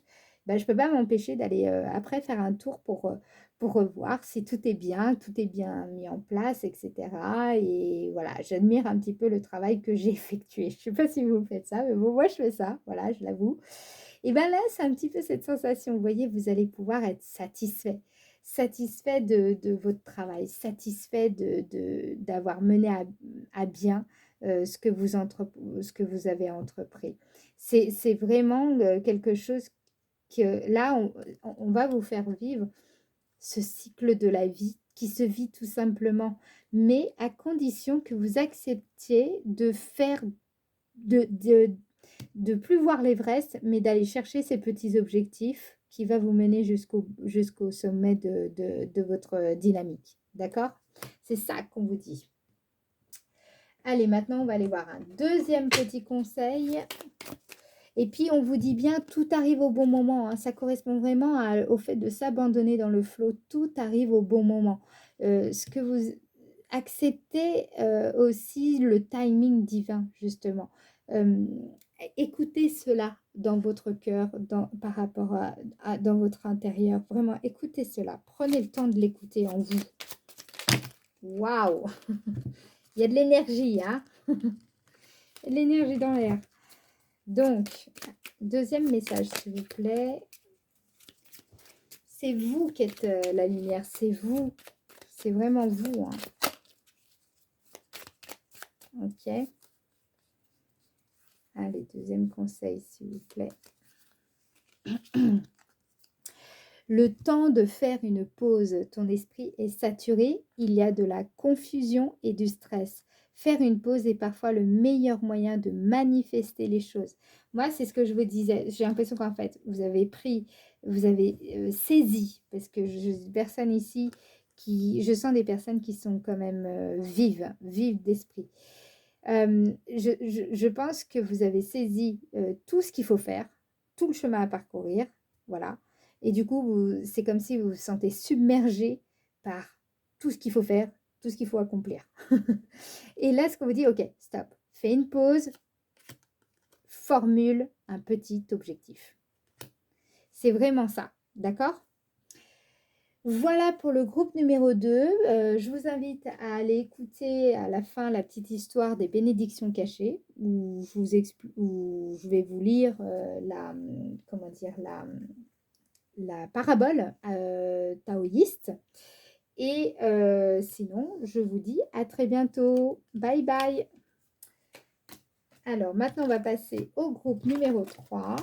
ben, je ne peux pas m'empêcher d'aller après faire un tour pour revoir si tout est bien mis en place, etc. Et voilà, j'admire un petit peu le travail que j'ai effectué. Je ne sais pas si vous faites ça, mais bon, moi je fais ça, voilà, je l'avoue. Et bien là, c'est un petit peu cette sensation, vous voyez, vous allez pouvoir être satisfait de votre travail, satisfait d'avoir mené à bien ce que vous avez entrepris. C'est vraiment quelque chose que là, on va vous faire vivre ce cycle de la vie qui se vit tout simplement, mais à condition que vous acceptiez de plus voir l'Everest, mais d'aller chercher ces petits objectifs qui va vous mener jusqu'au sommet de votre dynamique. D'accord? C'est ça qu'on vous dit. Allez, maintenant, on va aller voir un deuxième petit conseil. Et puis, on vous dit bien, tout arrive au bon moment, hein. Ça correspond vraiment au fait de s'abandonner dans le flot. Tout arrive au bon moment. Ce que vous acceptez aussi le timing divin, justement. Écoutez cela dans votre cœur, par rapport dans votre intérieur. Vraiment, écoutez cela. Prenez le temps de l'écouter en vous. Waouh! Il y a de l'énergie, hein? Il y a de l'énergie dans l'air. Donc, deuxième message, s'il vous plaît. C'est vous qui êtes la lumière, c'est vous. C'est vraiment vous, hein. Ok. Allez, deuxième conseil, s'il vous plaît. Le temps de faire une pause. Ton esprit est saturé. Il y a de la confusion et du stress. Faire une pause est parfois le meilleur moyen de manifester les choses. Moi, c'est ce que je vous disais. J'ai l'impression qu'en fait, vous avez saisi, parce que personne ici je sens des personnes qui sont quand même vives d'esprit. Je pense que vous avez saisi tout ce qu'il faut faire, tout le chemin à parcourir, voilà. Et du coup, c'est comme si vous vous sentez submergé par tout ce qu'il faut faire, tout ce qu'il faut accomplir. Et là, ce qu'on vous dit, ok, stop, fais une pause, formule un petit objectif. C'est vraiment ça, d'accord? Voilà pour le groupe numéro 2. Je vous invite à aller écouter à la fin la petite histoire des bénédictions cachées, où où je vais vous lire comment dire, la parabole taoïste. Et sinon, je vous dis à très bientôt. Bye bye. Alors, maintenant, on va passer au groupe numéro 3.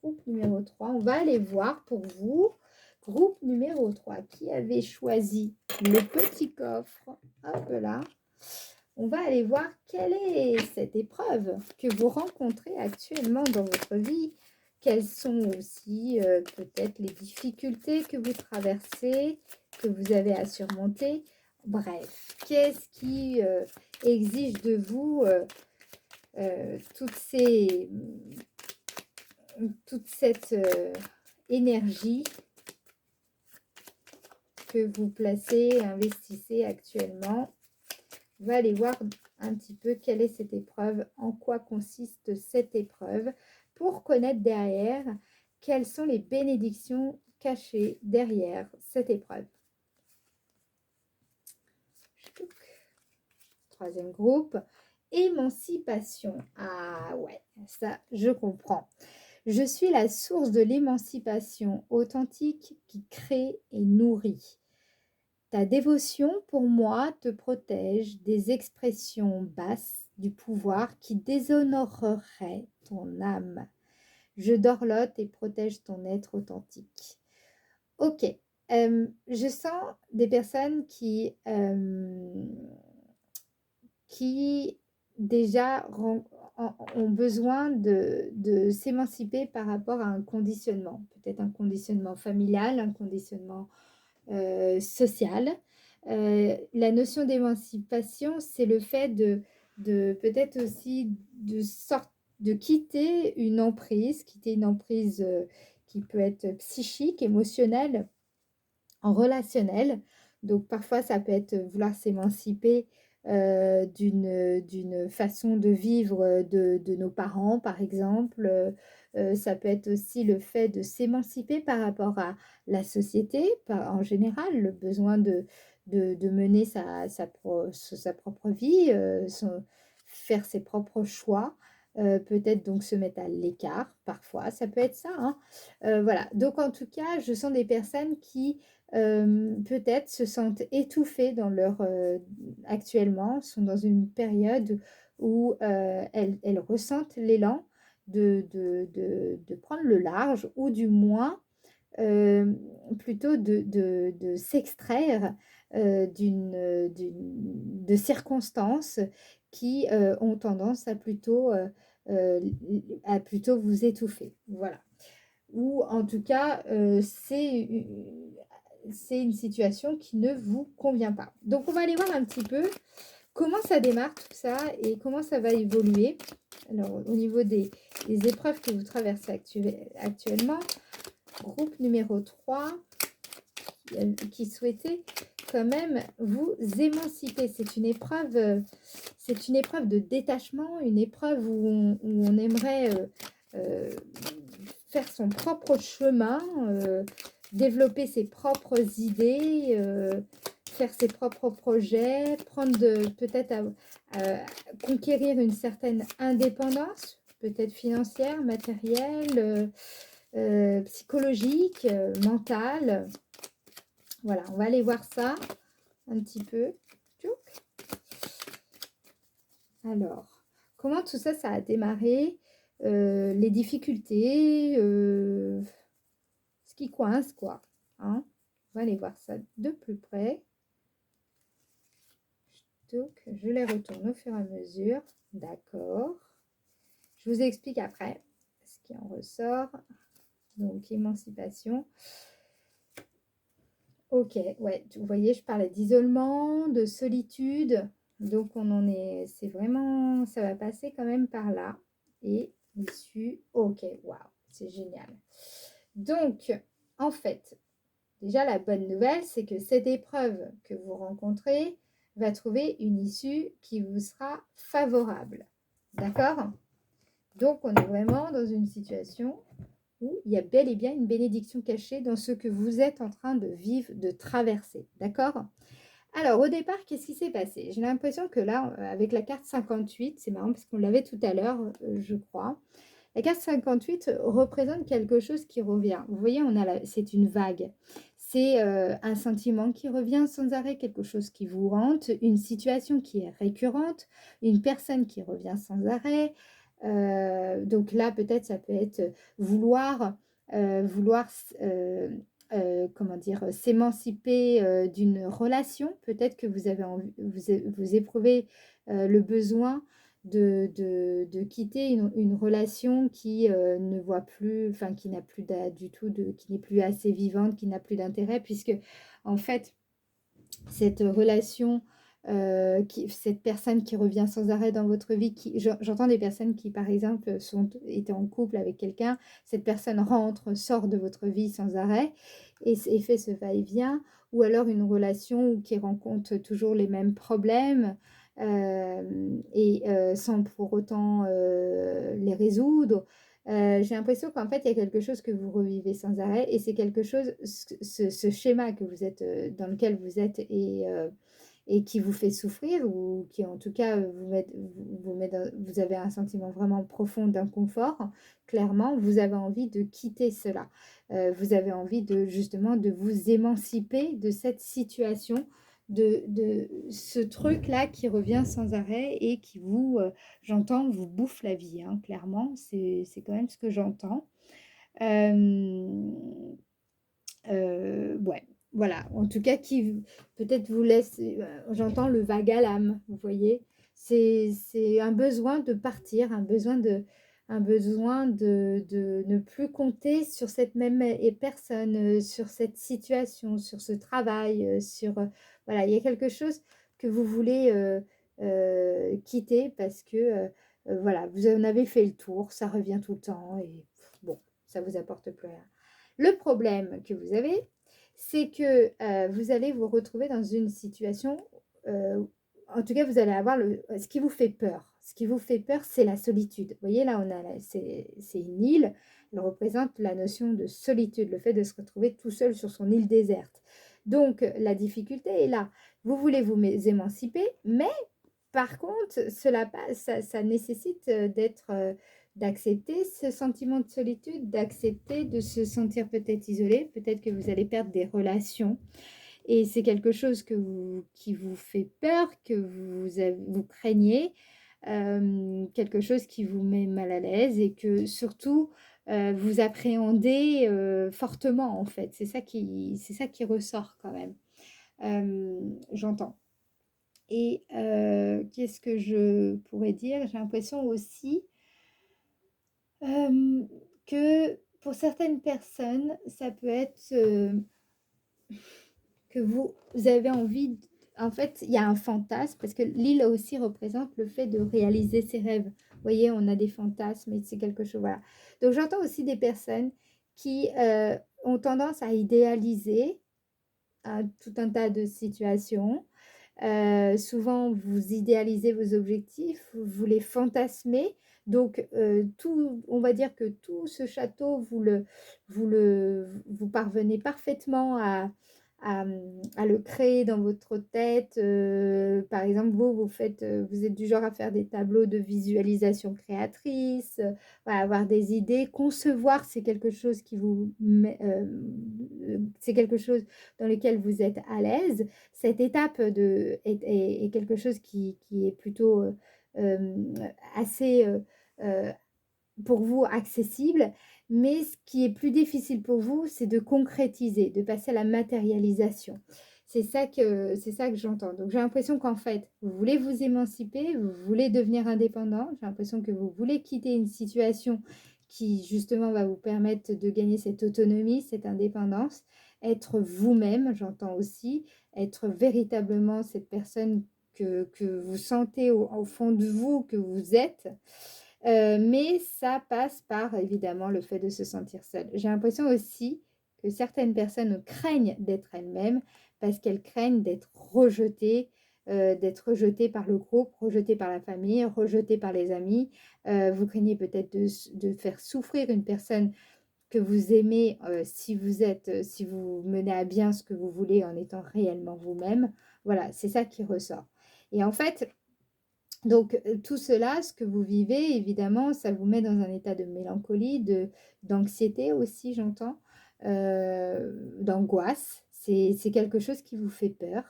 Groupe numéro 3, on va aller voir pour vous. Groupe numéro 3, qui avait choisi le petit coffre? Hop là. On va aller voir quelle est cette épreuve que vous rencontrez actuellement dans votre vie. Quelles sont aussi peut-être les difficultés que vous traversez, que vous avez à surmonter. Bref, qu'est-ce qui exige de vous toute cette énergie que vous placez, investissez actuellement. On va aller voir un petit peu quelle est cette épreuve, en quoi consiste cette épreuve, pour connaître derrière quelles sont les bénédictions cachées derrière cette épreuve. Troisième groupe, émancipation. Ah ouais, ça je comprends. Je suis la source de l'émancipation authentique qui crée et nourrit. Ta dévotion pour moi te protège des expressions basses du pouvoir qui déshonoreraient ton âme. Je dorlote et protège ton être authentique. Ok, je sens des personnes qui déjà ont besoin de s'émanciper par rapport à un conditionnement, peut-être un conditionnement familial, un conditionnement social. La notion d'émancipation, c'est le fait de peut-être aussi de quitter une emprise qui peut être psychique, émotionnelle, en relationnel. Donc parfois, ça peut être vouloir s'émanciper d'une façon de vivre de nos parents, par exemple. Ça peut être aussi le fait de s'émanciper par rapport à la société, en général, le besoin de mener sa propre vie, faire ses propres choix. Peut-être donc se mettre à l'écart, parfois, ça peut être ça, hein. Voilà, donc en tout cas, je sens des personnes qui peut-être se sentent étouffées actuellement, sont dans une période où elles ressentent l'élan de prendre le large, ou du moins plutôt de s'extraire de circonstances qui ont tendance à plutôt vous étouffer. Voilà. Ou en tout cas, c'est une situation qui ne vous convient pas. Donc, on va aller voir un petit peu comment ça démarre tout ça et comment ça va évoluer. Alors, au niveau des épreuves que vous traversez actuellement, groupe numéro 3, qui souhaitait quand même vous émanciper. C'est une épreuve de détachement, une épreuve où on aimerait faire son propre chemin, développer ses propres idées, faire ses propres projets, peut-être à conquérir une certaine indépendance, peut-être financière, matérielle, psychologique, mentale. Voilà, on va aller voir ça un petit peu. Alors, comment tout ça, ça a démarré? Les difficultés, ce qui coince, quoi. Hein, on va aller voir ça de plus près. Donc, je les retourne au fur et à mesure. D'accord. Je vous explique après ce qui en ressort. Donc, émancipation. Ok, ouais, vous voyez, je parlais d'isolement, de solitude, donc on en est, c'est vraiment, ça va passer quand même par là. Et l'issue, ok, waouh, c'est génial. Donc, en fait, déjà la bonne nouvelle, c'est que cette épreuve que vous rencontrez va trouver une issue qui vous sera favorable. D'accord? Donc, on est vraiment dans une situation où il y a bel et bien une bénédiction cachée dans ce que vous êtes en train de vivre, de traverser. D'accord? Alors, au départ, qu'est-ce qui s'est passé? J'ai l'impression que là, avec la carte 58, c'est marrant parce qu'on l'avait tout à l'heure, je crois. La carte 58 représente quelque chose qui revient. Vous voyez, c'est une vague. C'est un sentiment qui revient sans arrêt, quelque chose qui vous hante, une situation qui est récurrente, une personne qui revient sans arrêt. Donc là, peut-être, ça peut être vouloir, vouloir comment dire, s'émanciper d'une relation. Peut-être que vous avez envie, vous éprouvez le besoin de quitter une relation qui ne voit plus, enfin qui n'a plus du tout, qui n'est plus assez vivante, qui n'a plus d'intérêt, puisque en fait, cette relation, cette personne qui revient sans arrêt dans votre vie, j'entends des personnes qui, par exemple, étaient en couple avec quelqu'un, cette personne rentre, sort de votre vie sans arrêt et fait ce va-et-vient, ou alors une relation qui rencontre toujours les mêmes problèmes sans pour autant les résoudre. J'ai l'impression qu'en fait, il y a quelque chose que vous revivez sans arrêt et c'est quelque chose, ce schéma que vous êtes, dans lequel vous êtes et qui vous fait souffrir ou qui en tout cas vous avez un sentiment vraiment profond d'inconfort, clairement, vous avez envie de quitter cela. Vous avez envie de justement de vous émanciper de cette situation, de ce truc-là qui revient sans arrêt et qui j'entends, vous bouffe la vie, hein, clairement, c'est quand même ce que j'entends. Ouais, voilà. En tout cas, qui peut-être vous laisse, j'entends le vague à l'âme, vous voyez. C'est un besoin de partir, un besoin de ne plus compter sur cette même personne, sur cette situation, sur ce travail, voilà, il y a quelque chose que vous voulez quitter parce que voilà, vous en avez fait le tour, ça revient tout le temps et bon, ça vous apporte plus rien. Le problème que vous avez, c'est que vous allez vous retrouver dans une situation, en tout cas, vous allez avoir ce qui vous fait peur. Ce qui vous fait peur, c'est la solitude. Vous voyez, là, c'est une île. Elle représente la notion de solitude, le fait de se retrouver tout seul sur son île déserte. Donc, la difficulté est là. Vous voulez vous émanciper, mais par contre, ça nécessite d'accepter ce sentiment de solitude, d'accepter de se sentir peut-être isolé, peut-être que vous allez perdre des relations. Et c'est quelque chose qui vous fait peur, que vous craignez, quelque chose qui vous met mal à l'aise et que surtout vous appréhendez fortement en fait. C'est ça qui ressort quand même. J'entends. Et qu'est-ce que je pourrais dire? J'ai l'impression aussi que pour certaines personnes, ça peut être que vous avez envie, en fait, il y a un fantasme, parce que l'île aussi représente le fait de réaliser ses rêves. Vous voyez, on a des fantasmes et c'est quelque chose, voilà. Donc j'entends aussi des personnes qui ont tendance à idéaliser tout un tas de situations. Souvent, vous idéalisez vos objectifs, vous les fantasmez. Donc, on va dire que tout ce château, vous parvenez parfaitement à le créer dans votre tête. Par exemple, vous êtes du genre à faire des tableaux de visualisation créatrice, voilà, avoir des idées. Concevoir, c'est quelque chose c'est quelque chose dans lequel vous êtes à l'aise. Cette étape est quelque chose qui est plutôt assez pour vous accessible, mais ce qui est plus difficile pour vous, c'est de concrétiser, de passer à la matérialisation. C'est ça que j'entends. Donc j'ai l'impression qu'en fait, vous voulez vous émanciper, vous voulez devenir indépendant. J'ai l'impression que vous voulez quitter une situation qui justement va vous permettre de gagner cette autonomie, cette indépendance. être vous-même, j'entends aussi, être véritablement cette personne que vous sentez au fond de vous que vous êtes. Mais ça passe par évidemment le fait de se sentir seule. J'ai l'impression aussi que certaines personnes craignent d'être elles-mêmes parce qu'elles craignent d'être rejetées par le groupe, rejetées par la famille, rejetées par les amis. Vous craignez peut-être de faire souffrir une personne que vous aimez si vous menez à bien ce que vous voulez en étant réellement vous-même. Voilà, c'est ça qui ressort. Et en fait, donc tout cela, ce que vous vivez, évidemment, ça vous met dans un état de mélancolie, d'anxiété aussi, j'entends, d'angoisse. C'est quelque chose qui vous fait peur.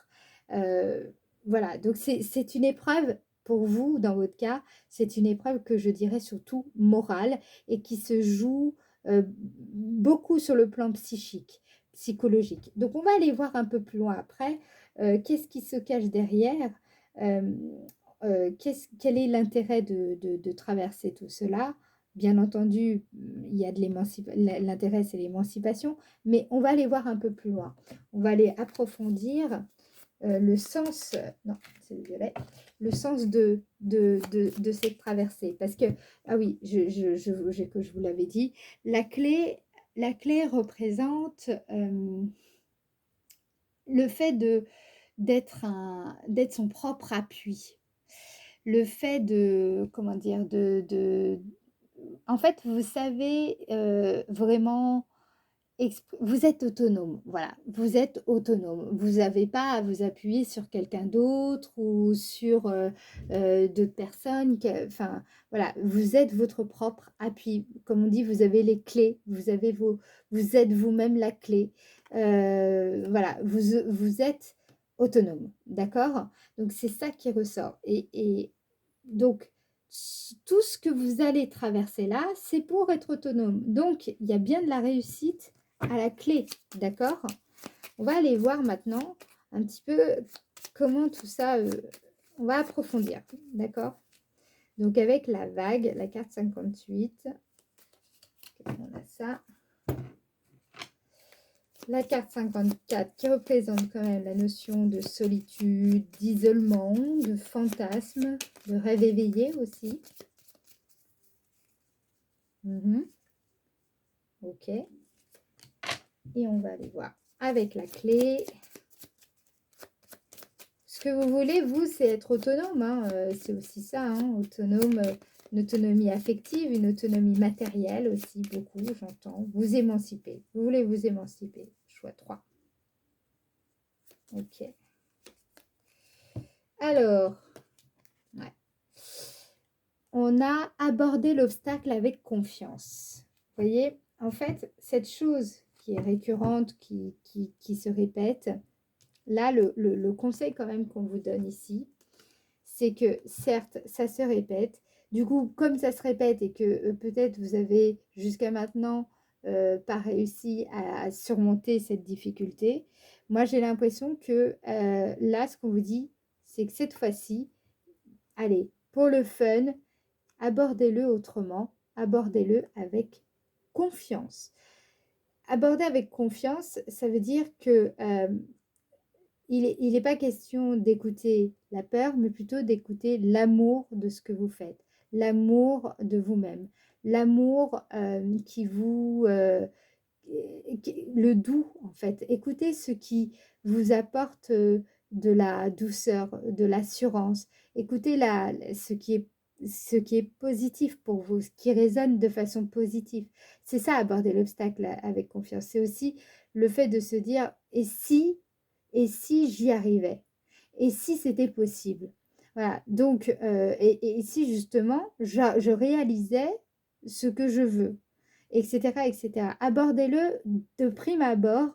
Euh, voilà, donc c'est une épreuve pour vous, dans votre cas, c'est une épreuve que je dirais surtout morale et qui se joue beaucoup sur le plan psychique, psychologique. Donc on va aller voir un peu plus loin après. Qu'est-ce qui se cache derrière? Euh, quel est l'intérêt de traverser tout cela? Bien entendu, il y a de l'intérêt, c'est l'émancipation, mais on va aller voir un peu plus loin. On va aller approfondir le sens, non, c'est le violet, le sens de cette traversée. Parce que, ah oui, que je vous l'avais dit, la clé représente le fait d'être son propre appui. Le fait de, comment dire, en fait, vous savez vraiment, vous êtes autonome, voilà, vous êtes autonome. Vous n'avez pas à vous appuyer sur quelqu'un d'autre ou sur d'autres personnes. Enfin, voilà, vous êtes votre propre appui. Comme on dit, vous avez les clés, vous êtes vous-même la clé. Voilà, vous êtes autonome, d'accord? Donc, c'est ça qui ressort. Et donc, tout ce que vous allez traverser là, c'est pour être autonome. Donc, il y a bien de la réussite à la clé, d'accord? On va aller voir maintenant un petit peu comment tout ça, on va approfondir, d'accord? Donc, avec la vague, la carte 58, on a ça. La carte 54 qui représente quand même la notion de solitude, d'isolement, de fantasme, de rêve éveillé aussi. Ok. Et on va aller voir avec la clé. Ce que vous voulez, vous, c'est être autonome. Hein. C'est aussi ça, hein, autonome, une autonomie affective, une autonomie matérielle aussi, beaucoup, j'entends. Vous émanciper. Vous voulez vous émanciper. Choix 3. Ok. Alors, ouais. On a abordé l'obstacle avec confiance. Vous voyez, en fait, cette chose qui est récurrente, qui se répète, là, le conseil quand même qu'on vous donne ici, c'est que certes, ça se répète. Du coup, comme ça se répète et que peut-être vous avez jusqu'à maintenant pas réussi à surmonter cette difficulté, moi j'ai l'impression que là, ce qu'on vous dit, c'est que cette fois-ci, allez, pour le fun, abordez-le autrement, abordez-le avec confiance. Aborder avec confiance, ça veut dire que il n'est pas question d'écouter la peur, mais plutôt d'écouter l'amour de ce que vous faites, l'amour de vous-même, l'amour le doux en fait. Écoutez ce qui vous apporte de la douceur, de l'assurance. Écoutez ce qui est positif pour vous, ce qui résonne de façon positive. C'est ça, aborder l'obstacle avec confiance. C'est aussi le fait de se dire, et si j'y arrivais? Et si c'était possible? Voilà, donc, et si justement, je réalisais ce que je veux, etc., etc. Abordez-le de prime abord,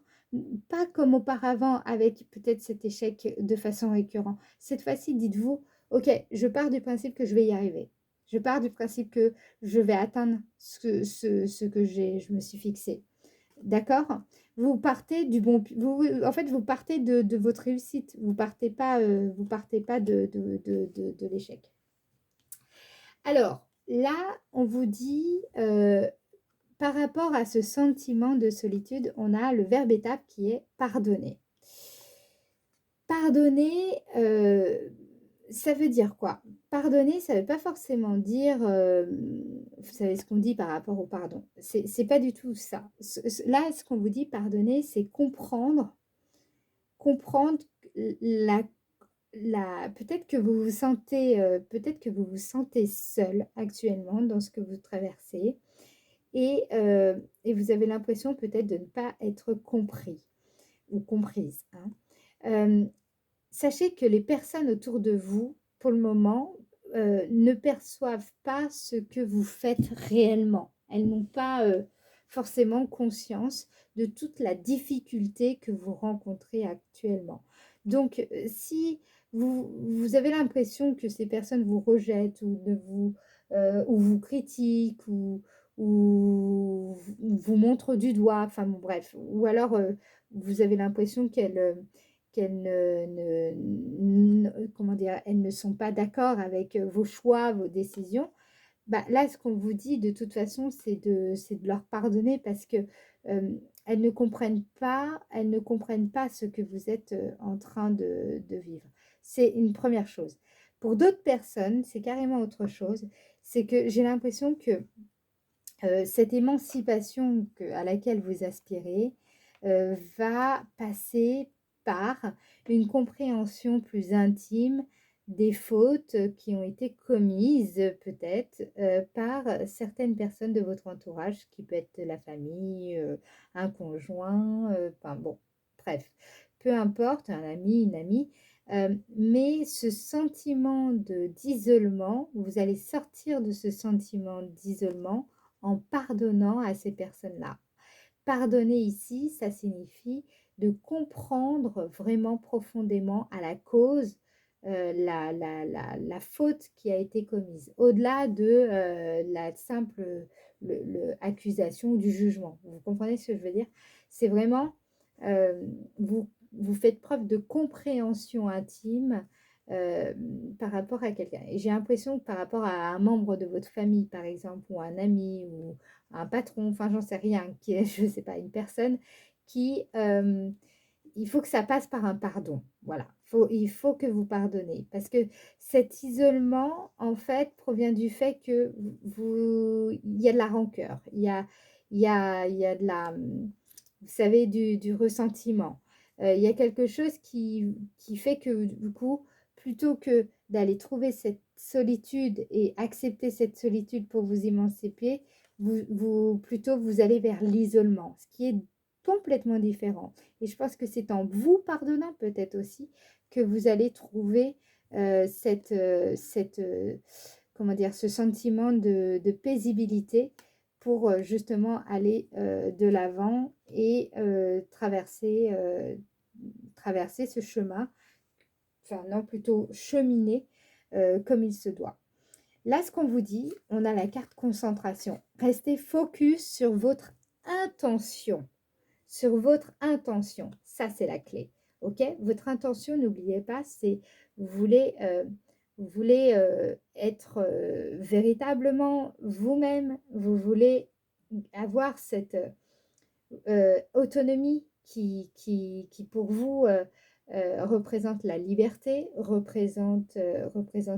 pas comme auparavant avec peut-être cet échec de façon récurrente. Cette fois-ci, dites-vous, ok, je pars du principe que je vais y arriver. Je pars du principe que je vais atteindre ce que je me suis fixé. D'accord? Vous partez du bon, en fait, vous partez de votre réussite. Vous partez pas de l'échec. Alors, là, on vous dit, par rapport à ce sentiment de solitude, on a le verbe étape qui est pardonner. Pardonner, ça veut dire quoi? Pardonner, ça veut pas forcément dire, vous savez ce qu'on dit par rapport au pardon. C'est pas du tout ça. Là, ce qu'on vous dit pardonner, c'est comprendre la peut-être que vous vous sentez, seul actuellement dans ce que vous traversez et vous avez l'impression peut-être de ne pas être compris ou comprise, hein. Sachez que les personnes autour de vous, pour le moment, ne perçoivent pas ce que vous faites réellement. Elles n'ont pas, forcément conscience de toute la difficulté que vous rencontrez actuellement. Donc, si vous avez l'impression que ces personnes vous rejettent ou vous critiquent ou vous montrent du doigt, enfin bon bref, ou alors, vous avez l'impression qu'elles comment dire, elles ne sont pas d'accord avec vos choix, vos décisions, bah, là, ce qu'on vous dit de toute façon, c'est de leur pardonner parce que elles ne comprennent pas ce que vous êtes en train de vivre. C'est une première chose. Pour d'autres personnes, c'est carrément autre chose. C'est que j'ai l'impression que cette émancipation à laquelle vous aspirez va passer par une compréhension plus intime des fautes qui ont été commises peut-être par certaines personnes de votre entourage, qui peut être la famille, un conjoint, enfin bon, bref, peu importe, un ami, une amie. Mais ce sentiment d'isolement, vous allez sortir de ce sentiment d'isolement en pardonnant à ces personnes-là. Pardonner ici, ça signifie de comprendre vraiment profondément à la cause la faute qui a été commise, au-delà de la simple accusation ou du jugement. Vous comprenez ce que je veux dire? C'est vraiment, euh, vous faites preuve de compréhension intime euh, par rapport à quelqu'un. Et j'ai l'impression que par rapport à un membre de votre famille, par exemple, ou un ami, ou un patron, enfin j'en sais rien, qui est, je ne sais pas, une personne qui, il faut que ça passe par un pardon. Voilà, il faut que vous pardonnez. Parce que cet isolement, en fait, provient du fait que il y a de la rancœur, il y a de la, vous savez, du ressentiment. Il y a quelque chose qui fait que, du coup, plutôt que d'aller trouver cette solitude et accepter cette solitude pour vous émanciper, plutôt vous allez vers l'isolement, ce qui est complètement différent. Et je pense que c'est en vous pardonnant peut-être aussi que vous allez trouver comment dire, ce sentiment de paisibilité pour justement aller de l'avant et traverser ce chemin, enfin non, plutôt cheminer comme il se doit. Là, ce qu'on vous dit, on a la carte concentration. Restez focus sur votre intention. Sur votre intention. Ça, c'est la clé. OK? Votre intention, n'oubliez pas, c'est vous voulez être véritablement vous-même. Vous voulez avoir cette autonomie qui pour vous représente la liberté, représente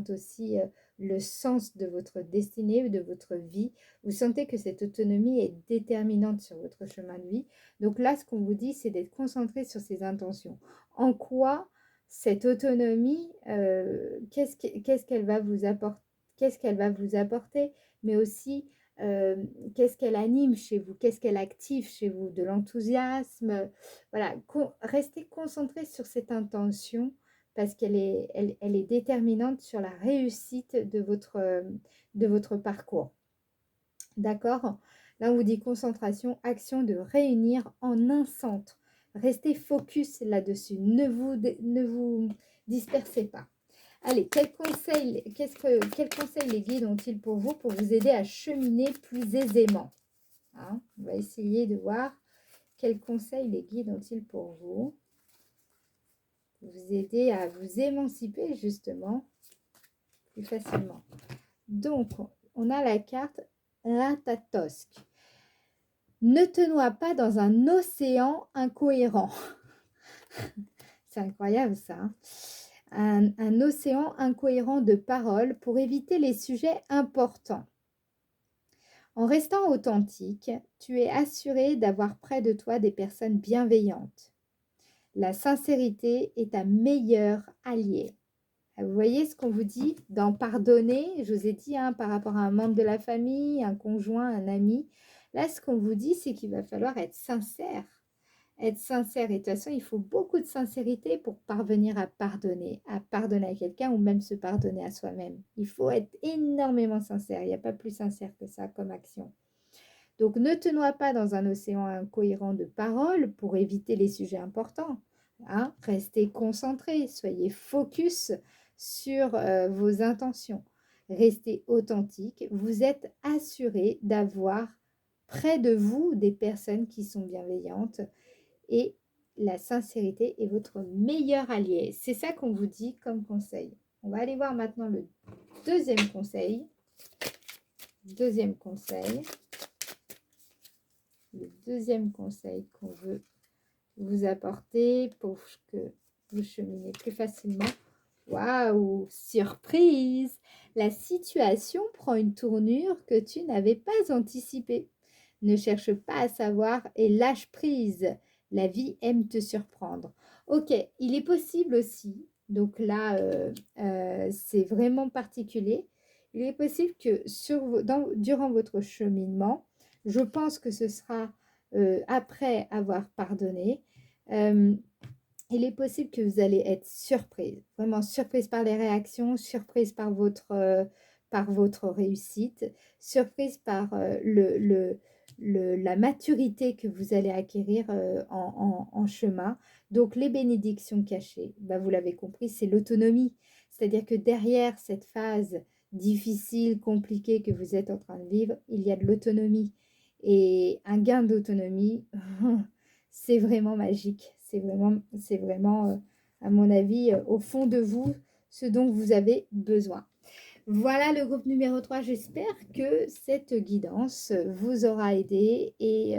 aussi le sens de votre destinée ou de votre vie. Vous sentez que cette autonomie est déterminante sur votre chemin de vie. Donc là, ce qu'on vous dit, c'est d'être concentré sur ces intentions. En quoi cette autonomie, qu'est-ce qu'elle va vous apporter, mais aussi qu'est-ce qu'elle anime chez vous, qu'est-ce qu'elle active chez vous, de l'enthousiasme. Voilà, restez concentré sur cette intention parce qu'elle est déterminante sur la réussite de votre parcours. D'accord? Là, on vous dit concentration, action de réunir en un centre. Restez focus là-dessus. Ne vous dispersez pas. Allez, quels conseils les guides ont-ils pour vous aider à cheminer plus aisément? Hein, on va essayer de voir quels conseils les guides ont-ils pour vous aider à vous émanciper justement plus facilement. Donc, on a la carte Ratatosk. Ne te noie pas dans un océan incohérent. C'est incroyable ça, hein. Un océan incohérent de paroles pour éviter les sujets importants. En restant authentique, tu es assuré d'avoir près de toi des personnes bienveillantes. La sincérité est ta meilleure alliée. Vous voyez ce qu'on vous dit dans pardonner, je vous ai dit par rapport à un membre de la famille, un conjoint, un ami. Là, ce qu'on vous dit, c'est qu'il va falloir être sincère. Être sincère. Et de toute façon, il faut beaucoup de sincérité pour parvenir à pardonner à quelqu'un ou même se pardonner à soi-même. Il faut être énormément sincère. Il n'y a pas plus sincère que ça comme action. Donc, ne te noie pas dans un océan incohérent de paroles pour éviter les sujets importants. Restez concentré, soyez focus sur vos intentions. Restez authentique. Vous êtes assuré d'avoir près de vous des personnes qui sont bienveillantes et la sincérité est votre meilleur allié. C'est ça qu'on vous dit comme conseil. On va aller voir maintenant le deuxième conseil. Deuxième conseil. Le deuxième conseil qu'on veut vous apporter pour que vous cheminez plus facilement. Waouh, surprise! La situation prend une tournure que tu n'avais pas anticipée. Ne cherche pas à savoir et lâche prise. La vie aime te surprendre. Ok, il est possible aussi, donc là, c'est vraiment particulier. Il est possible que durant votre cheminement, je pense que ce sera après avoir pardonné, il est possible que vous allez être surprise, vraiment surprise par les réactions, surprise par votre réussite, surprise par la maturité que vous allez acquérir en chemin. Donc, les bénédictions cachées, vous l'avez compris, c'est l'autonomie. C'est-à-dire que derrière cette phase difficile, compliquée que vous êtes en train de vivre, il y a de l'autonomie. Et un gain d'autonomie, c'est vraiment magique. C'est vraiment à mon avis, au fond de vous, ce dont vous avez besoin. Voilà le groupe numéro 3. J'espère que cette guidance vous aura aidé et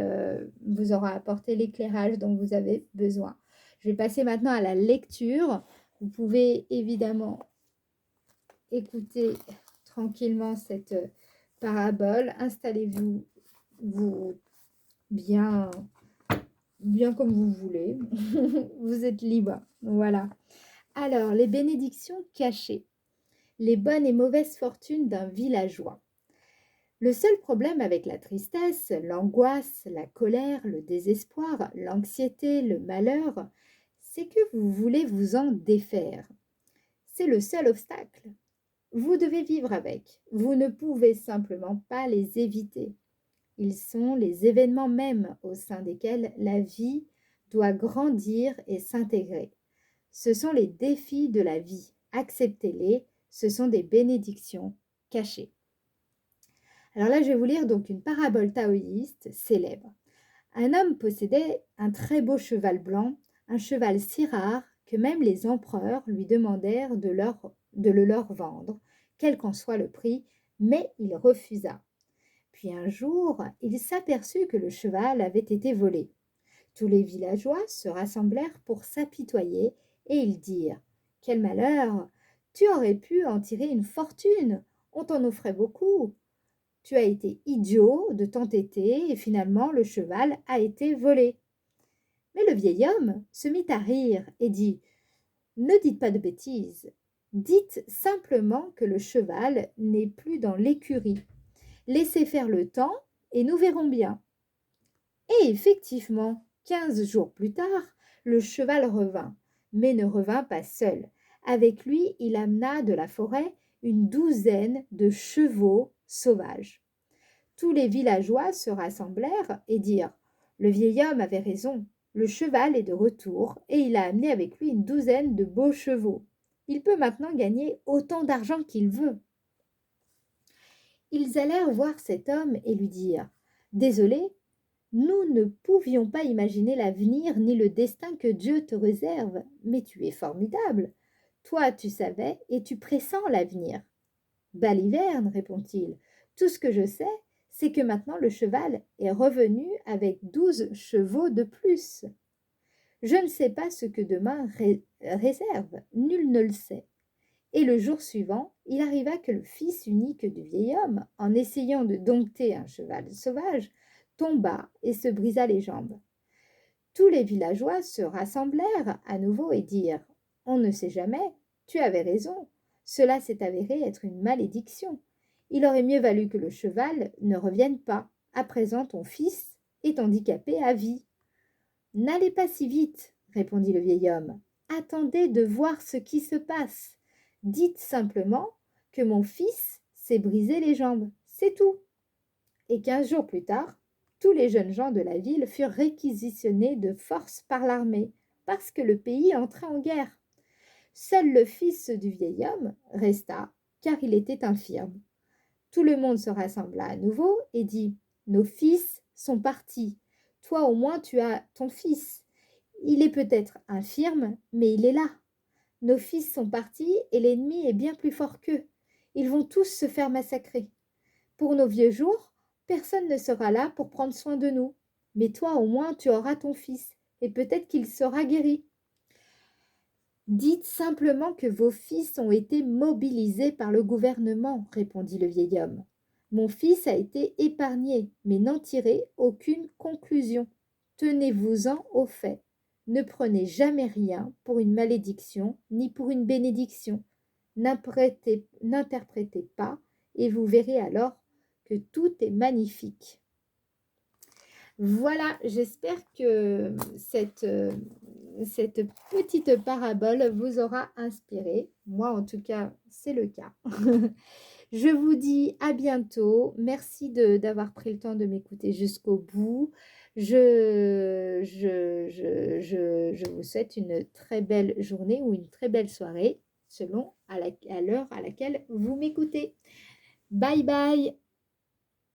vous aura apporté l'éclairage dont vous avez besoin. Je vais passer maintenant à la lecture. Vous pouvez évidemment écouter tranquillement cette parabole. Installez-vous bien comme vous voulez. Vous êtes libre. Voilà. Alors, les bénédictions cachées. Les bonnes et mauvaises fortunes d'un villageois. Le seul problème avec la tristesse, l'angoisse, la colère, le désespoir, l'anxiété, le malheur, c'est que vous voulez vous en défaire. C'est le seul obstacle. Vous devez vivre avec. Vous ne pouvez simplement pas les éviter. Ils sont les événements mêmes au sein desquels la vie doit grandir et s'intégrer. Ce sont les défis de la vie. Acceptez-les, ce sont des bénédictions cachées. Alors là, je vais vous lire donc une parabole taoïste célèbre. Un homme possédait un très beau cheval blanc, un cheval si rare que même les empereurs lui demandèrent de le leur vendre, quel qu'en soit le prix, mais il refusa. Puis un jour, il s'aperçut que le cheval avait été volé. Tous les villageois se rassemblèrent pour s'apitoyer et ils dirent « Quel malheur! Tu aurais pu en tirer une fortune, on t'en offrait beaucoup. Tu as été idiot de t'entêter et finalement le cheval a été volé. » Mais le vieil homme se mit à rire et dit « Ne dites pas de bêtises, dites simplement que le cheval n'est plus dans l'écurie. Laissez faire le temps et nous verrons bien. » Et effectivement, 15 jours plus tard, le cheval revint, mais ne revint pas seul. Avec lui, il amena de la forêt une douzaine de chevaux sauvages. Tous les villageois se rassemblèrent et dirent « Le vieil homme avait raison, le cheval est de retour et il a amené avec lui une douzaine de beaux chevaux. Il peut maintenant gagner autant d'argent qu'il veut. » Ils allèrent voir cet homme et lui dirent « Désolé, nous ne pouvions pas imaginer l'avenir ni le destin que Dieu te réserve, mais tu es formidable. Toi, tu savais et tu pressens l'avenir. » « Baliverne, répond-il, tout ce que je sais, c'est que maintenant le cheval est revenu avec 12 chevaux de plus. Je ne sais pas ce que demain réserve, nul ne le sait. Et le jour suivant, il arriva que le fils unique du vieil homme, en essayant de dompter un cheval sauvage, tomba et se brisa les jambes. Tous les villageois se rassemblèrent à nouveau et dirent « On ne sait jamais, tu avais raison, cela s'est avéré être une malédiction. Il aurait mieux valu que le cheval ne revienne pas. À présent ton fils est handicapé à vie. » « N'allez pas si vite, répondit le vieil homme. Attendez de voir ce qui se passe. Dites simplement que mon fils s'est brisé les jambes, c'est tout. Et 15 jours plus tard, tous les jeunes gens de la ville furent réquisitionnés de force par l'armée, parce que le pays entrait en guerre. Seul le fils du vieil homme resta, car il était infirme. Tout le monde se rassembla à nouveau et dit « Nos fils sont partis. Toi au moins tu as ton fils. Il est peut-être infirme, mais il est là. Nos fils sont partis et l'ennemi est bien plus fort qu'eux. Ils vont tous se faire massacrer. Pour nos vieux jours, personne ne sera là pour prendre soin de nous. Mais toi au moins tu auras ton fils et peut-être qu'il sera guéri. Dites simplement que vos fils ont été mobilisés par le gouvernement, répondit le vieil homme. Mon fils a été épargné, mais n'en tirez aucune conclusion. Tenez-vous-en au fait. Ne prenez jamais rien pour une malédiction ni pour une bénédiction. N'interprétez pas et vous verrez alors que tout est magnifique. Voilà, j'espère que cette petite parabole vous aura inspiré. Moi, en tout cas, c'est le cas. Je vous dis à bientôt. Merci d'avoir pris le temps de m'écouter jusqu'au bout. Je vous souhaite une très belle journée ou une très belle soirée selon à l'heure à laquelle vous m'écoutez. Bye bye!